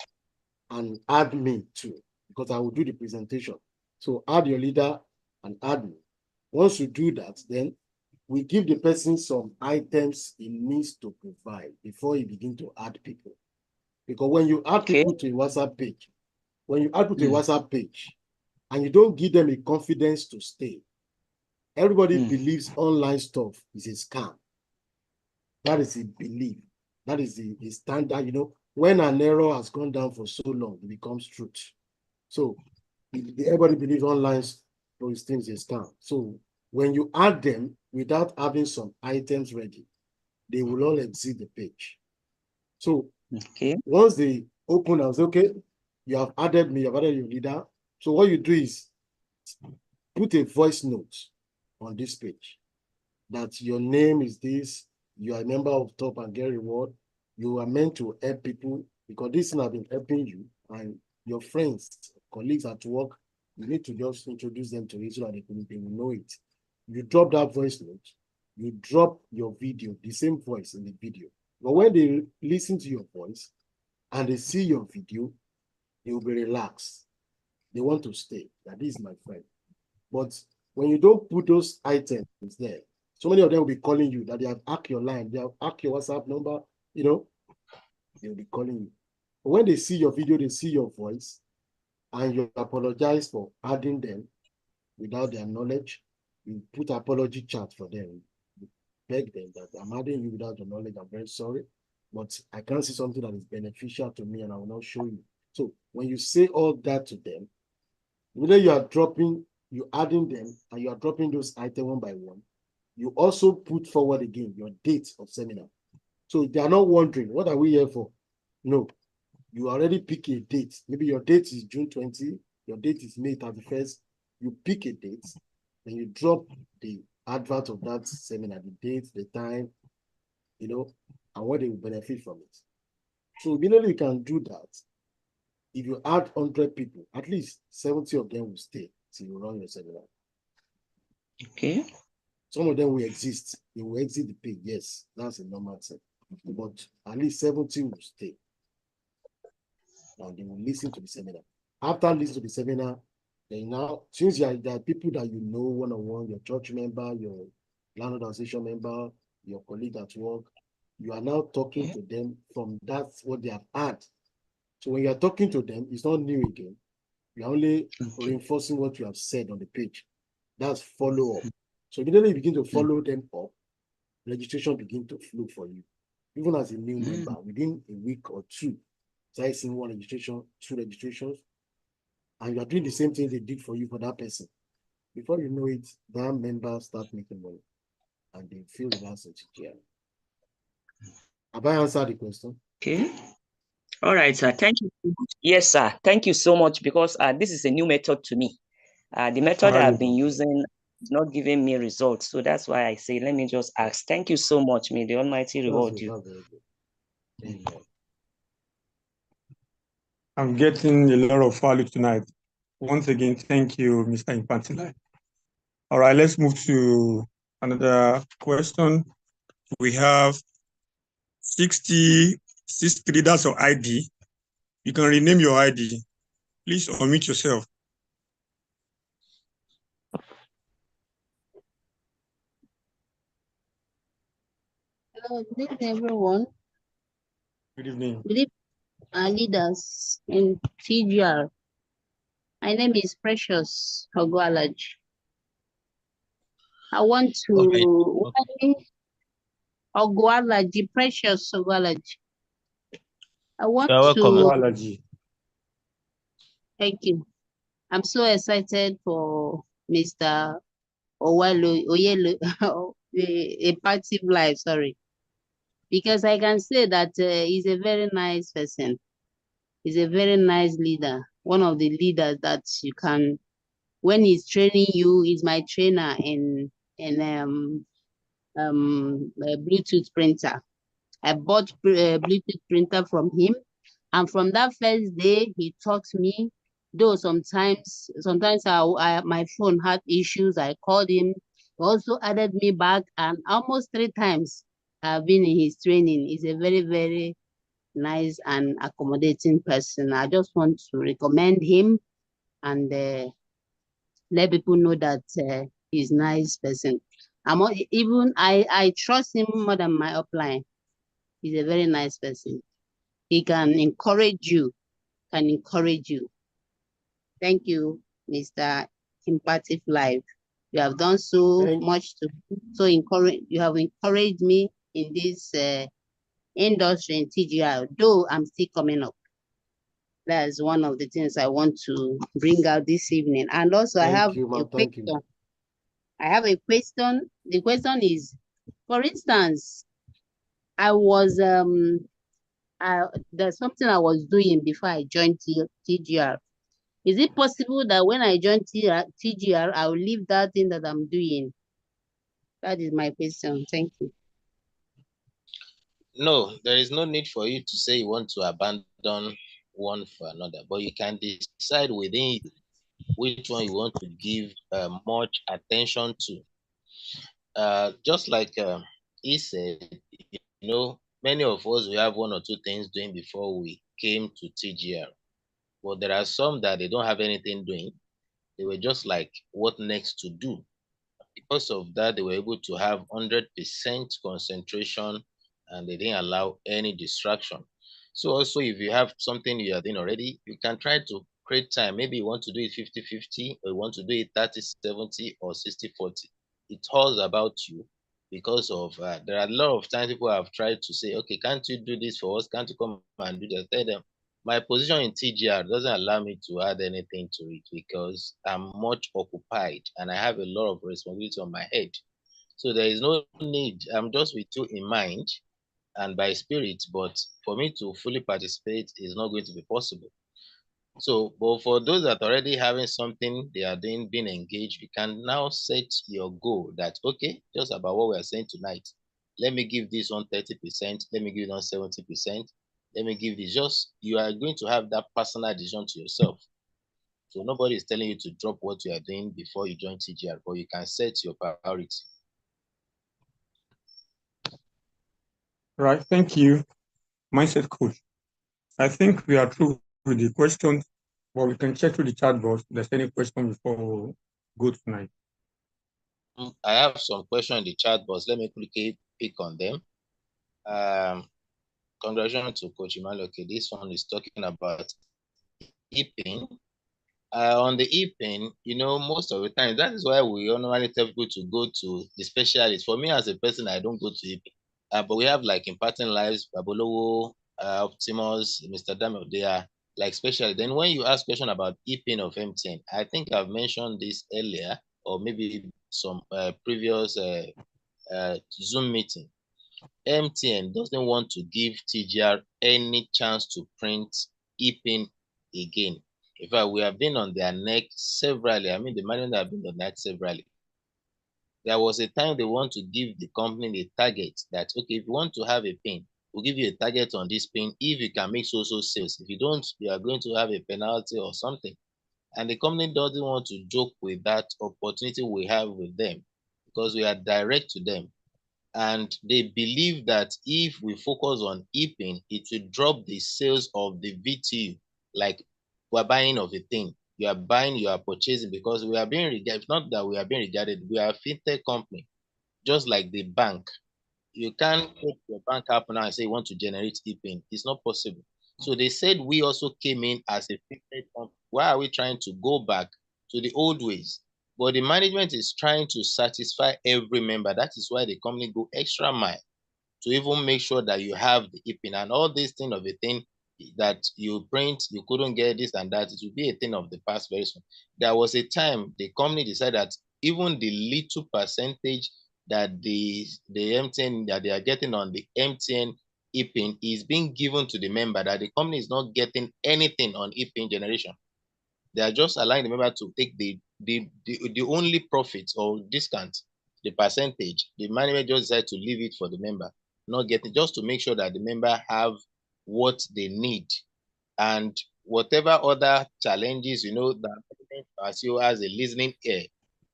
and add me too, because I will do the presentation. So add your leader and add me. Once you do that, then we give the person some items he needs to provide before he begin to add people. Because when you add people to a WhatsApp page, and you don't give them a confidence to stay, everybody believes online stuff is a scam. That is a belief. That is the standard. When an error has gone down for so long, it becomes truth. So everybody believes online those things is a scam. So when you add them without having some items ready, they will all exit the page. So once they open and say, okay, you have added me, you have added your leader. So what you do is put a voice note on this page that your name is this, you are a member of Top and Get Reward, you are meant to help people, because this thing has been helping you, and your friends, colleagues at work, you need to just introduce them to it so that they will know it. You drop that voice note, you drop your video, the same voice in the video. But when they listen to your voice and they see your video, they will be relaxed. They want to stay. That is my friend. But when you don't put those items there, so many of them will be calling you that they have hacked your line, they have hacked your WhatsApp number, they will be calling you. But when they see your video, they see your voice, and you apologize for adding them without their knowledge, you put apology chat for them. You beg them that I'm adding you without your knowledge. I'm very sorry, but I can't see something that is beneficial to me and I will not show you. So when you say all that to them, whether you are dropping, you adding them and you are dropping those items one by one, you also put forward again your date of seminar. So they are not wondering, what are we here for? No, you already pick a date. Maybe your date is June 20, your date is May 31st. You pick a date, then you drop the advert of that seminar, the date, the time, you know, and what they will benefit from it. So immediately you can do that. If you add 100 people, at least 70 of them will stay till you run your seminar. Okay. Some of them will exist. They will exit the page. Yes, that's a normal thing. But at least 70 will stay. And they will listen to the seminar. After listening to the seminar, then now, since there are people that you know one-on-one, your church member, your landlord association member, your colleague at work, you are now talking to them from that's what they have had. So when you are talking to them, it's not new again. You are only reinforcing what you have said on the page. That's follow-up. So immediately you begin to follow them up, registration begin to flow for you. Even as a new member, within a week or two, start seeing one registration, two registrations, and you are doing the same thing they did for you for that person. Before you know it, that member start making money and they feel relaxed and secure. Have I answered the question? Okay. All right, sir. Thank you. Yes, sir. Thank you so much, because this is a new method to me. The method I've been using is not giving me results. So that's why I say, let me just ask. Thank you so much. May the Almighty reward you. Amen. I'm getting a lot of value tonight. Once again, thank you, Mr. Impantila. All right, let's move to another question. We have 63, that's your ID. You can rename your ID. Please unmute yourself. Hello, good evening, everyone. Good evening. Good evening, our leaders in TGR. My name is Precious Ogwalaj. I want to Ogwalaji, Precious Ogwalaj. I want to thank you. I'm so excited for Mr. Oyelo, a party life, sorry. Because I can say that he's a very nice person. He's a very nice leader. One of the leaders that you can, when he's training you, he's my trainer in a Bluetooth printer. I bought a Bluetooth printer from him, and from that first day, he taught me. Though sometimes my phone had issues, I called him. He also added me back, and almost 3 times I've been in his training. He's a very, very nice and accommodating person. I just want to recommend him and let people know that he's a nice person. I trust him more than my upline. He's a very nice person. He can encourage you. Thank you, Mr. Impactive Life. You have done so much you have encouraged me in this industry in TGI, though I'm still coming up. That's one of the things I want to bring out this evening. And also I have a question. I have a question. The question is, for instance, I was there's something I was doing before I joined TGR. Is it possible that when I join TGR, I will leave that thing that I'm doing? That is my question. Thank you. No, there is no need for you to say you want to abandon one for another, but you can decide within which one you want to give much attention to. Just like he said, many of us, we have 1 or 2 things doing before we came to TGR. But there are some that they don't have anything doing. They were just like, what next to do? Because of that, they were able to have 100% concentration and they didn't allow any distraction. So also, if you have something you are doing already, you can try to create time. Maybe you want to do it 50-50, or you want to do it 30-70 or 60-40. It's all about you, because of there are a lot of times people have tried to say, okay, can't you do this for us? Can't you come and do that? Tell them, my position in TGR doesn't allow me to add anything to it, because I'm much occupied and I have a lot of responsibility on my head. So there is no need. I'm just with you in mind and by spirit, but for me to fully participate is not going to be possible. So, but for those that already having something they are doing, being engaged, you can now set your goal that, okay, just about what we are saying tonight. Let me give this on 30%. Let me give it on 70%. Let me give this. Just, you are going to have that personal decision to yourself. So nobody is telling you to drop what you are doing before you join TGR, but you can set your priority. Right. Thank you, Mindset Coach. I think we are through with the questions, but we can check through the chat box if there's any question before we go tonight. I have some questions in the chat box. Let me quickly pick on them. Congratulations to Coach Emmanuel. Okay, this one is talking about e-pin. On the e-pin, most of the time, that is why we normally tell people to go to the specialist. For me, as a person, I don't go to e-pin. But we have like Imparting Lives, Babolowo, Optimus, Mr. Damo, they are like specialists. Then when you ask question about e-pin of MTN, I think I've mentioned this earlier, or maybe some previous Zoom meeting. MTN doesn't want to give TGR any chance to print e-pin again. In fact, we have been on their neck severally. I mean, the management have been on their neck severally. There was a time they want to give the company a target that, okay, if you want to have a pin, we'll give you a target on this pin if you can make so-so sales. If you don't, you are going to have a penalty or something. And the company doesn't want to joke with that opportunity we have with them, because we are direct to them. And they believe that if we focus on e-pin, it will drop the sales of the VTU. Like, we're buying of a thing. You are buying, you are purchasing, because we are being regarded. It's not that we are being regarded, we are a fintech company, just like the bank. You can't put your bank app now and say you want to generate e-pin. It's not possible. So they said we also came in as a fintech company. Why are we trying to go back to the old ways? But the management is trying to satisfy every member. That is why the company go extra mile to even make sure that you have the e-pin, and all these thing of a thing that you print, you couldn't get this and that, it will be a thing of the past very soon. There was a time the company decided that even the little percentage that the MTN that they are getting on the MTN e-pin is being given to the member, that the company is not getting anything on e-pin generation. They are just allowing the member to take the only profit or discount, the percentage. The management just decided to leave it for the member, not getting, just to make sure that the member have what they need. And whatever other challenges, the management as you as a listening ear,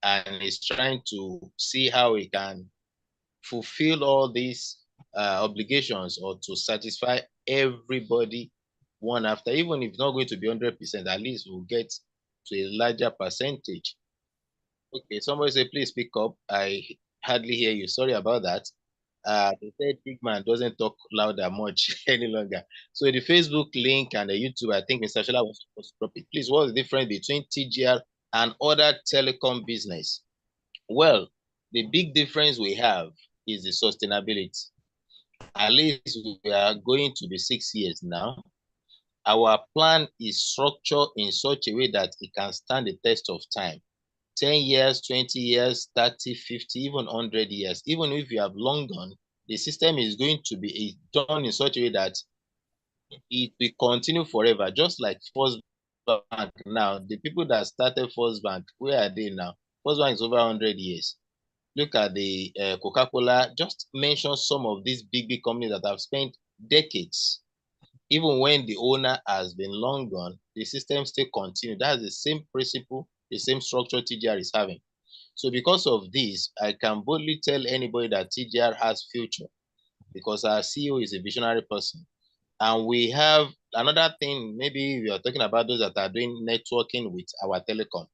and is trying to see how we can fulfill all these obligations, or to satisfy everybody one after, even if it's not going to be 100%, at least we'll get to a larger percentage. Okay, somebody say, please speak up. I hardly hear you. Sorry about that. They said big man doesn't talk louder much any longer. So the Facebook link and the YouTube, I think Mr. Shola was supposed to drop it. Please, what's the difference between TGR and other telecom business? Well, the big difference we have is the sustainability. At least we are going to be 6 years now. Our plan is structured in such a way that it can stand the test of time. 10 years, 20 years, 30, 50, even 100 years. Even if you have long gone, the system is going to be done in such a way that it will continue forever, just like First Bank now. The people that started First Bank, where are they now? First Bank is over 100 years. Look at the Coca-Cola. Just mention some of these big companies that have spent decades. Even when the owner has been long gone, the system still continues. That's the same principle, the same structure TGR is having. So because of this, I can boldly tell anybody that TGR has future, because our CEO is a visionary person. And we have another thing, maybe we are talking about those that are doing networking with our telecom,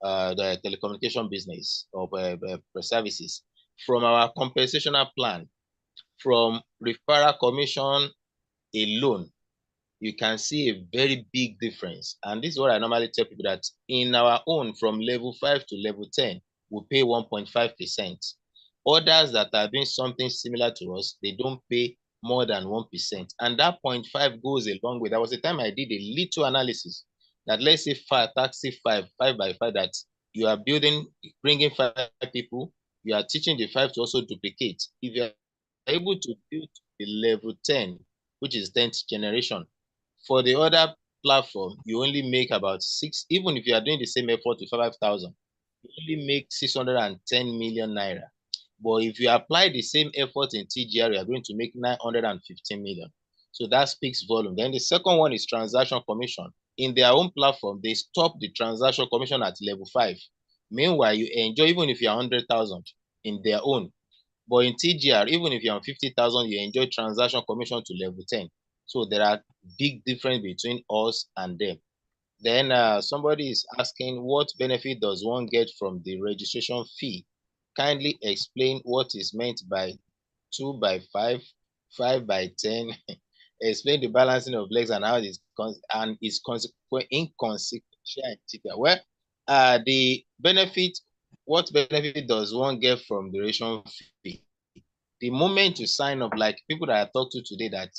the telecommunication business or services. From our compensational plan, from referral commission alone, you can see a very big difference. And this is what I normally tell people, that in our own, from level 5 to level 10, we pay 1.5%. Others that are doing something similar to us, they don't pay more than 1%. And that 0.5 goes a long way. There was a time I did a little analysis that, let's say taxi 5 by 5, that you are bringing 5 people, you are teaching the 5 to also duplicate. If you are able to build the level 10, which is 10th generation, for the other platform, you only make about 6, even if you are doing the same effort with 5,000, you only make 610 million naira. But if you apply the same effort in TGR, you are going to make 915 million. So that speaks volume. Then the second one is transaction commission. In their own platform, they stop the transaction commission at level 5. Meanwhile, you enjoy, even if you are 100,000 in their own. But in TGR, even if you're on 50,000, you enjoy transaction commission to level 10. So there are big difference between us and them. Then somebody is asking, what benefit does one get from the registration fee? Kindly explain what is meant by 2 by 5, 5 by 10. Explain the balancing of legs and how it is inconsequential. Well, the benefit, what benefit does one get from the registration fee? The moment you sign up, like people that I talked to today, that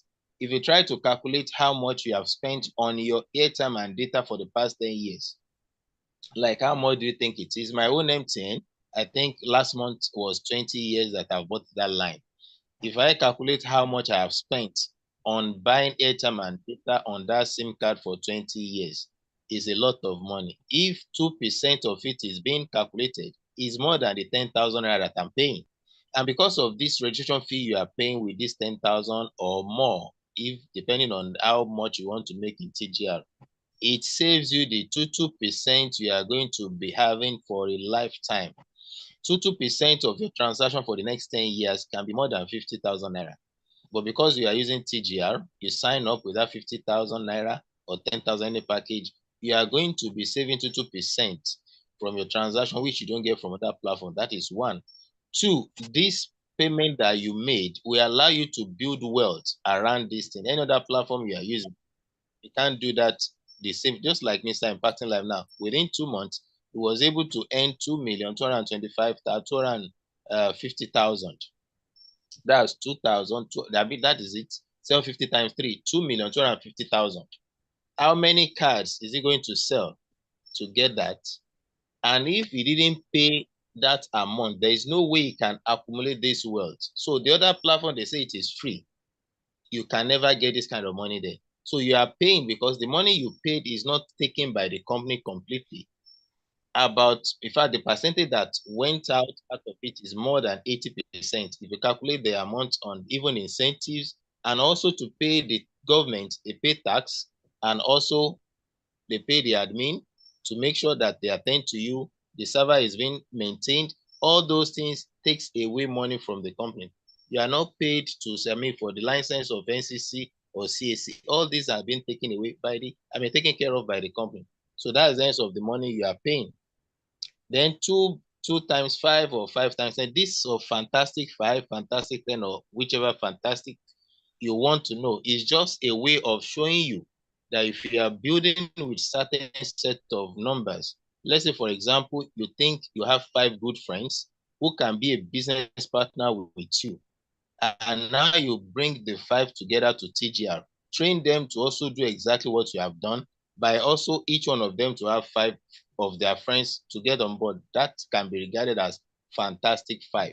if you try to calculate how much you have spent on your airtime and data for the past 10 years, like how much do you think it is? My own MTN, I think last month was 20 years that I bought that line. If I calculate how much I have spent on buying airtime and data on that SIM card for 20 years, is a lot of money. If 2% of it is being calculated, is more than the 10,000 naira that I'm paying. And because of this registration fee you are paying with this 10,000 or more, if depending on how much you want to make in TGR, it saves you the 2% you are going to be having for a lifetime. 2% of your transaction for the next 10 years can be more than 50,000 naira. But because you are using TGR, you sign up with that 50,000 naira or 10,000 naira package, you are going to be saving 2% from your transaction, which you don't get from other platform. That is one. Two, this payment that you made will allow you to build wealth around this thing. Any other platform you are using, you can't do that the same. Just like Mr. Impacting Life now, within 2 months, he was able to earn 2,250,000. That's 2,000. That is it. 750 times 3, 2,250,000. How many cards is he going to sell to get that? And if he didn't pay that amount, there is no way he can accumulate this wealth. So the other platform, they say it is free. You can never get this kind of money there. So you are paying because the money you paid is not taken by the company completely. In fact, the percentage that went out of it is more than 80%. If you calculate the amount on even incentives, and also to pay the government, they pay tax, and also they pay the admin to make sure that they attend to you, the server is being maintained. All those things takes away money from the company. You are not paid to submit for the license of NCC or CAC. All these are being taken away taken care of by the company. So that is the sense of the money you are paying. Then 2 times 5 or 5 times 10. This of fantastic 5, fantastic 10, or whichever fantastic you want to know is just a way of showing you that if you are building with certain set of numbers, let's say, for example, you think you have 5 good friends who can be a business partner with you. And now you bring the 5 together to TGR, train them to also do exactly what you have done, by also each one of them to have 5 of their friends to get on board. That can be regarded as fantastic 5.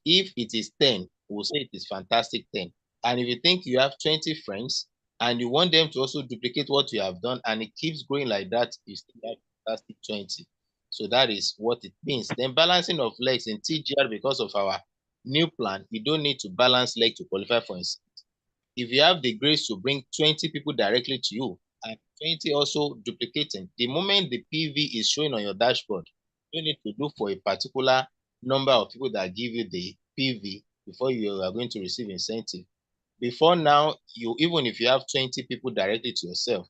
If it is 10, we'll say it is fantastic 10. And if you think you have 20 friends and you want them to also duplicate what you have done, and it keeps growing like that, you still have fantastic 20. So that is what it means. Then balancing of legs in TGR, because of our new plan, you don't need to balance leg to qualify for instance. If you have the grace to bring 20 people directly to you and 20 also duplicating, the moment the PV is showing on your dashboard, you need to look for a particular number of people that give you the PV before you are going to receive incentive. Before now, even if you have 20 people directly to yourself,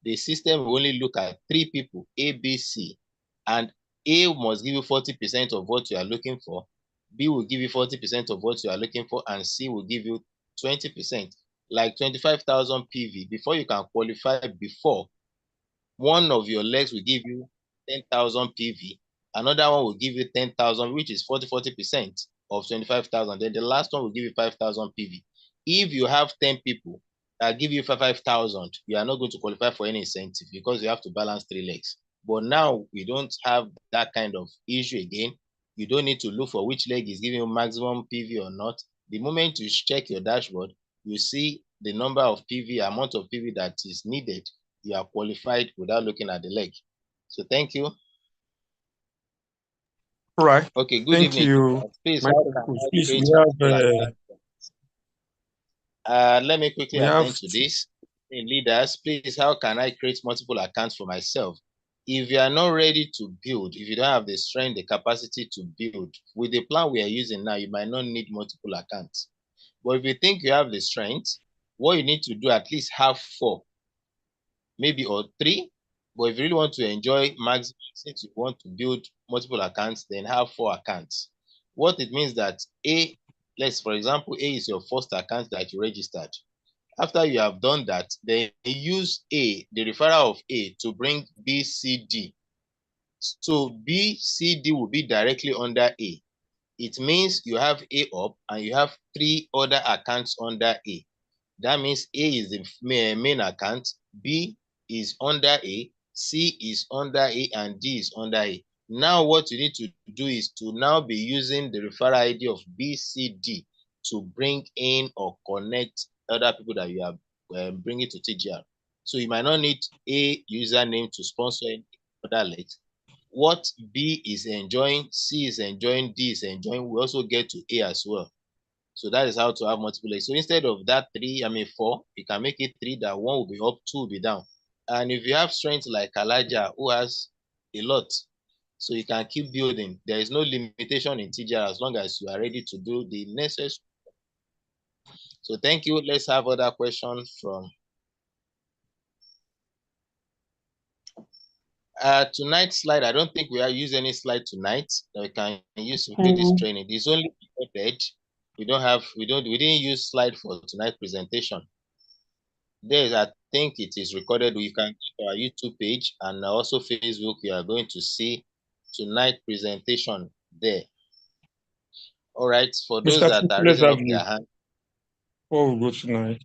the system will only look at 3 people, A, B, C, and A must give you 40% of what you are looking for, B will give you 40% of what you are looking for, and C will give you 20%. like 25,000 PV, before you can qualify, before one of your legs will give you 10,000 PV, another one will give you 10,000, which is 40% of 25,000. Then the last one will give you 5,000 PV. If you have 10 people that give you 5,000, you are not going to qualify for any incentive because you have to balance 3 legs. But now we don't have that kind of issue again. You don't need to look for which leg is giving you maximum PV or not. The moment you check your dashboard, you see the number of PV, amount of PV that is needed. You are qualified without looking at the leg. So thank you. All right. Okay, good Thank evening. you. Please, Please, we have let me quickly attend to this. Leaders, please, how can I create multiple accounts for myself? If you are not ready to build, if you don't have the strength, the capacity to build, with the plan we are using now, you might not need multiple accounts. But if you think you have the strength, what you need to do, at least have 4, maybe, or 3. But if you really want to enjoy maximum, since you want to build multiple accounts, then have 4 accounts. What it means that for example, A is your first account that you registered. After you have done that, then use A, the referral of A, to bring B, C, D. So B, C, D will be directly under A. It means you have A up and you have 3 other accounts under A. That means A is the main account, B is under A, C is under A, and D is under A. Now what you need to do is to now be using the referral ID of BCD to bring in or connect other people that you are bringing to TGR. So you might not need A username to sponsor any other legs. What B is enjoying, C is enjoying, D is enjoying, we also get to A as well. So that is how to have multiple legs. So instead of that 4, you can make it 3, that 1 will be up, 2 will be down. And if you have strength like Elijah, who has a lot, so you can keep building. There is no limitation in TGR as long as you are ready to do the necessary. So thank you. Let's have other questions from tonight's slide. I don't think we are using any slide tonight that we can use to do this training. It's only recorded. We didn't use slide for tonight's presentation. I think it is recorded. You can go to our YouTube page and also Facebook. You are going to see tonight's presentation there. All right, for those that are raising up their hand. Oh, go tonight.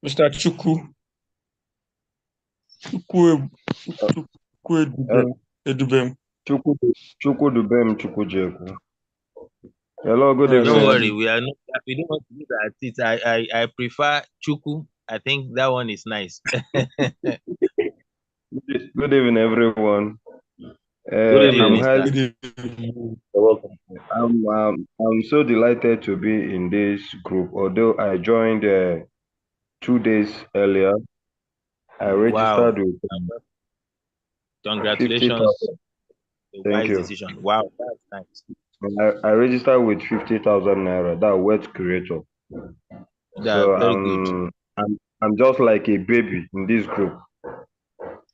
Mr. Chuku. Edubem. Hello, good evening. Don't worry, we don't want to do that. I prefer Chuku. I think that one is nice. Good evening, everyone. Good evening, I'm so delighted to be in this group. Although I joined 2 days earlier, I registered with congratulations. 50,000. Thank you. Decision. Wow, that's nice. I registered with 50,000 naira. That wealth creator. So very good. I'm just like a baby in this group,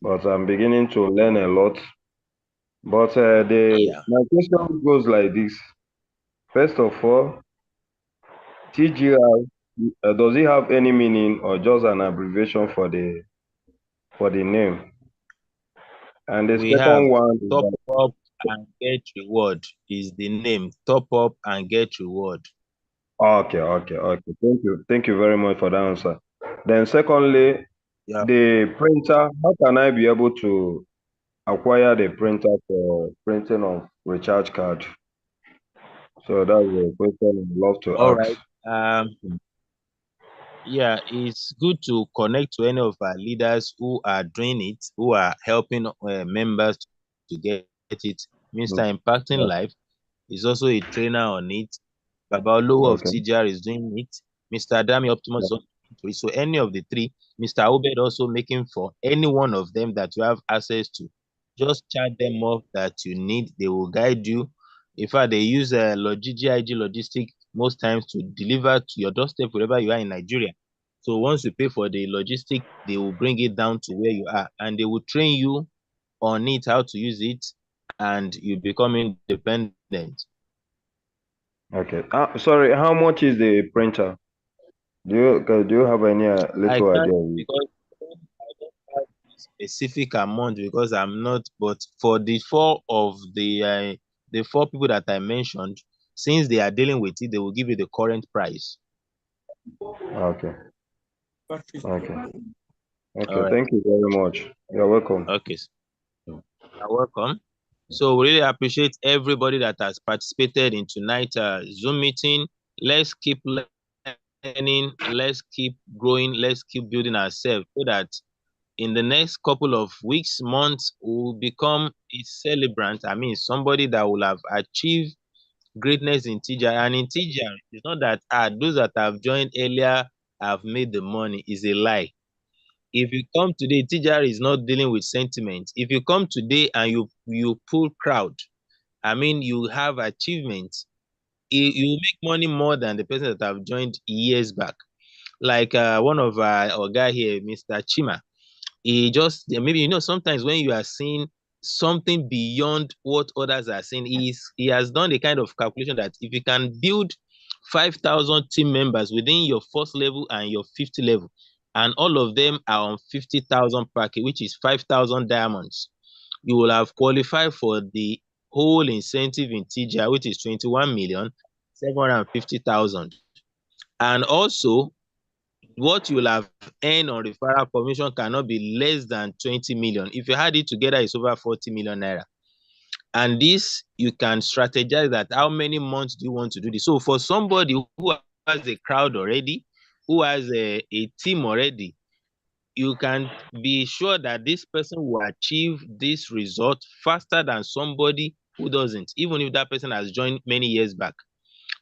but I'm beginning to learn a lot. But my question goes like this. First of all, TGR, does it have any meaning or just an abbreviation for the name? And the second one is top up and get reward is the name. Top up and get reward. Okay. Thank you very much for the answer. Then secondly, the printer, how can I be able to acquire the printer for printing of recharge card? So that's a question I'd love to ask. All right. Yeah, it's good to connect to any of our leaders who are doing it, who are helping members to get it. Mr. Impacting Life is also a trainer on it. Babalo of TGR is doing it. Mr. Adami Optimus is also doing it. So any of the 3, Mr. Obed also making for any one of them that you have access to. Just chat them off that you need. They will guide you. In fact, they use GIG Logistic most times to deliver to your doorstep wherever you are in Nigeria. So once you pay for the logistic, they will bring it down to where you are and they will train you on it, how to use it, and you become independent. Okay. Sorry, how much is the printer? Do you have any little I can't idea? because I don't have a specific amount because I'm not. But for the four people that I mentioned, since they are dealing with it, they will give you the current price. Okay. Okay. Okay. All right. Thank you very much. You're welcome. Okay. You're welcome. So we really appreciate everybody that has participated in tonight's Zoom meeting. Let's keep learning. Let's keep growing. Let's keep building ourselves so that in the next couple of weeks, months, we'll become a celebrant. I mean, somebody that will have achieved greatness in TGR. And in TGR, it's not that those that have joined earlier have made the money. Is a lie. If you come today, TGR is not dealing with sentiment. If you come today and you pull crowd, I mean, you have achievements. You make money more than the person that have joined years back. Like one of our guy here, Mr. Chima. He just maybe sometimes when you are seeing something beyond what others are seeing, he has done a kind of calculation that if you can build 5,000 team members within your first level and your 50 level, and all of them are on 50,000 package, which is 5,000 diamonds, you will have qualified for the whole incentive in TGR, which is 21,750,000. And also, what you will have earned on referral commission cannot be less than 20 million. If you add it together, it's over 40 million naira. And this, you can strategize that how many months do you want to do this? So for somebody who has a crowd already, who has a team already, you can be sure that this person will achieve this result faster than somebody who doesn't, even if that person has joined many years back.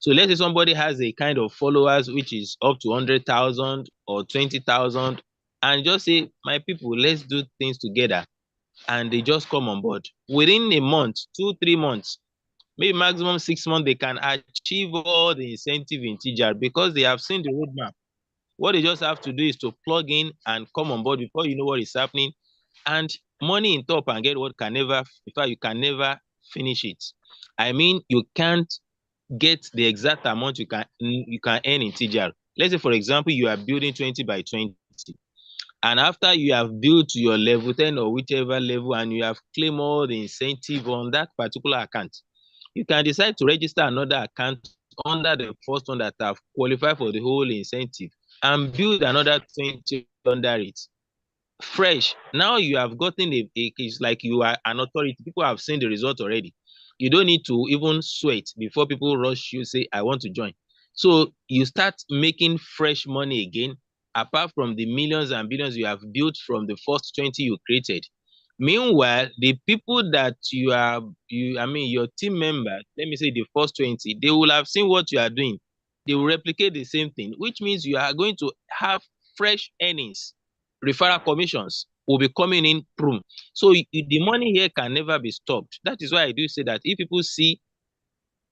So let's say somebody has a kind of followers which is up to 100,000 or 20,000, and just say, my people, let's do things together, and they just come on board. Within a month, 2-3 months, maybe maximum 6 months, they can achieve all the incentive in TGR because they have seen the roadmap. What they just have to do is to plug in and come on board before you know what is happening. And money in top and get what can never, in fact, you can never finish it. I mean, you can't get the exact amount you can earn in TGR. Let's say, for example, you are building 20 by 20. And after you have built to your level 10 or whichever level, and you have claimed all the incentive on that particular account, you can decide to register another account under the first one that have qualified for the whole incentive and build another 20 under it. Fresh. Now you have gotten it's like you are an authority. People have seen the result already. You don't need to even sweat before people rush you, say, I want to join. So you start making fresh money again, apart from the millions and billions you have built from the first 20 you created. Meanwhile, the people that your team members, let me say the first 20, they will have seen what you are doing. They will replicate the same thing, which means you are going to have fresh earnings. Referral commissions will be coming in. So the money here can never be stopped. That is why I do say that if people see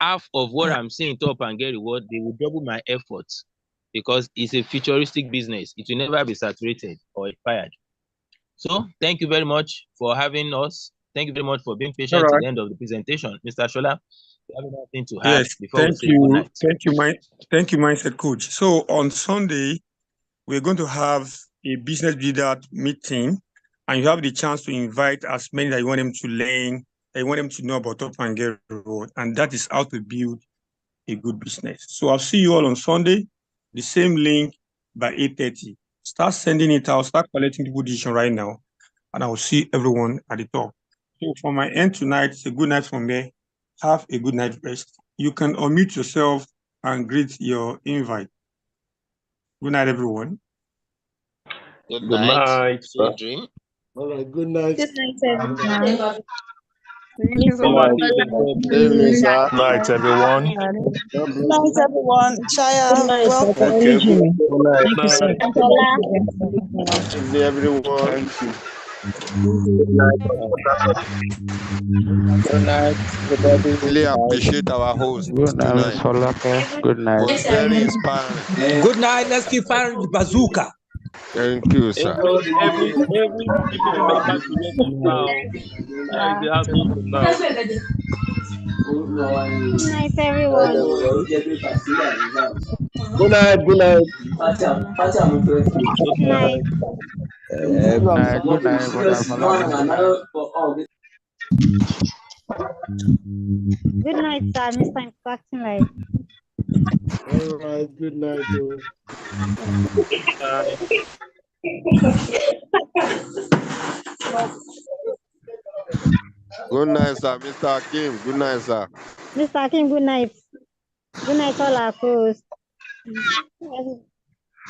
half of what I'm saying top and get reward, they will double my efforts, because it's a futuristic business. It will never be saturated or expired. So thank you very much for having us. Thank you very much for being patient to the end of the presentation. Mr. Shola, you have anything to add before we say good night? Thank you, Mindset Coach. So on Sunday, we're going to have a business leader meeting, and you have the chance to invite as many that you want them to learn, that you want them to know about Top and Get Reward, and that is how to build a good business. So I'll see you all on Sunday, the same link by 8:30. Start sending it out, start collecting the decision right now, and I will see everyone at the top. So for my end tonight, it's a good night from me. Have a good night rest. You can unmute yourself and greet your invite. Good night, everyone. Good night. Sweet dream. All right, good night. Good night, everyone. Thank you so much. Good night, everyone. Good night, everyone. Chaya, welcome. Okay. Good night. Thank you, sir. Good night, everyone. Thank you. Good night, everybody. Really appreciate our host tonight. Good night. It was very inspiring. Good night. Let's keep firing the bazooka. Thank you, sir. Every people member to now. night, everyone. Good night. Good night. Good night. Good night, brother Falana. Good night, sir. Mr. Impacting Life. All right, good night. Good night, sir. Mr. Hakim. Good night, sir. Mr. Hakim, good night. Good night, all our hosts.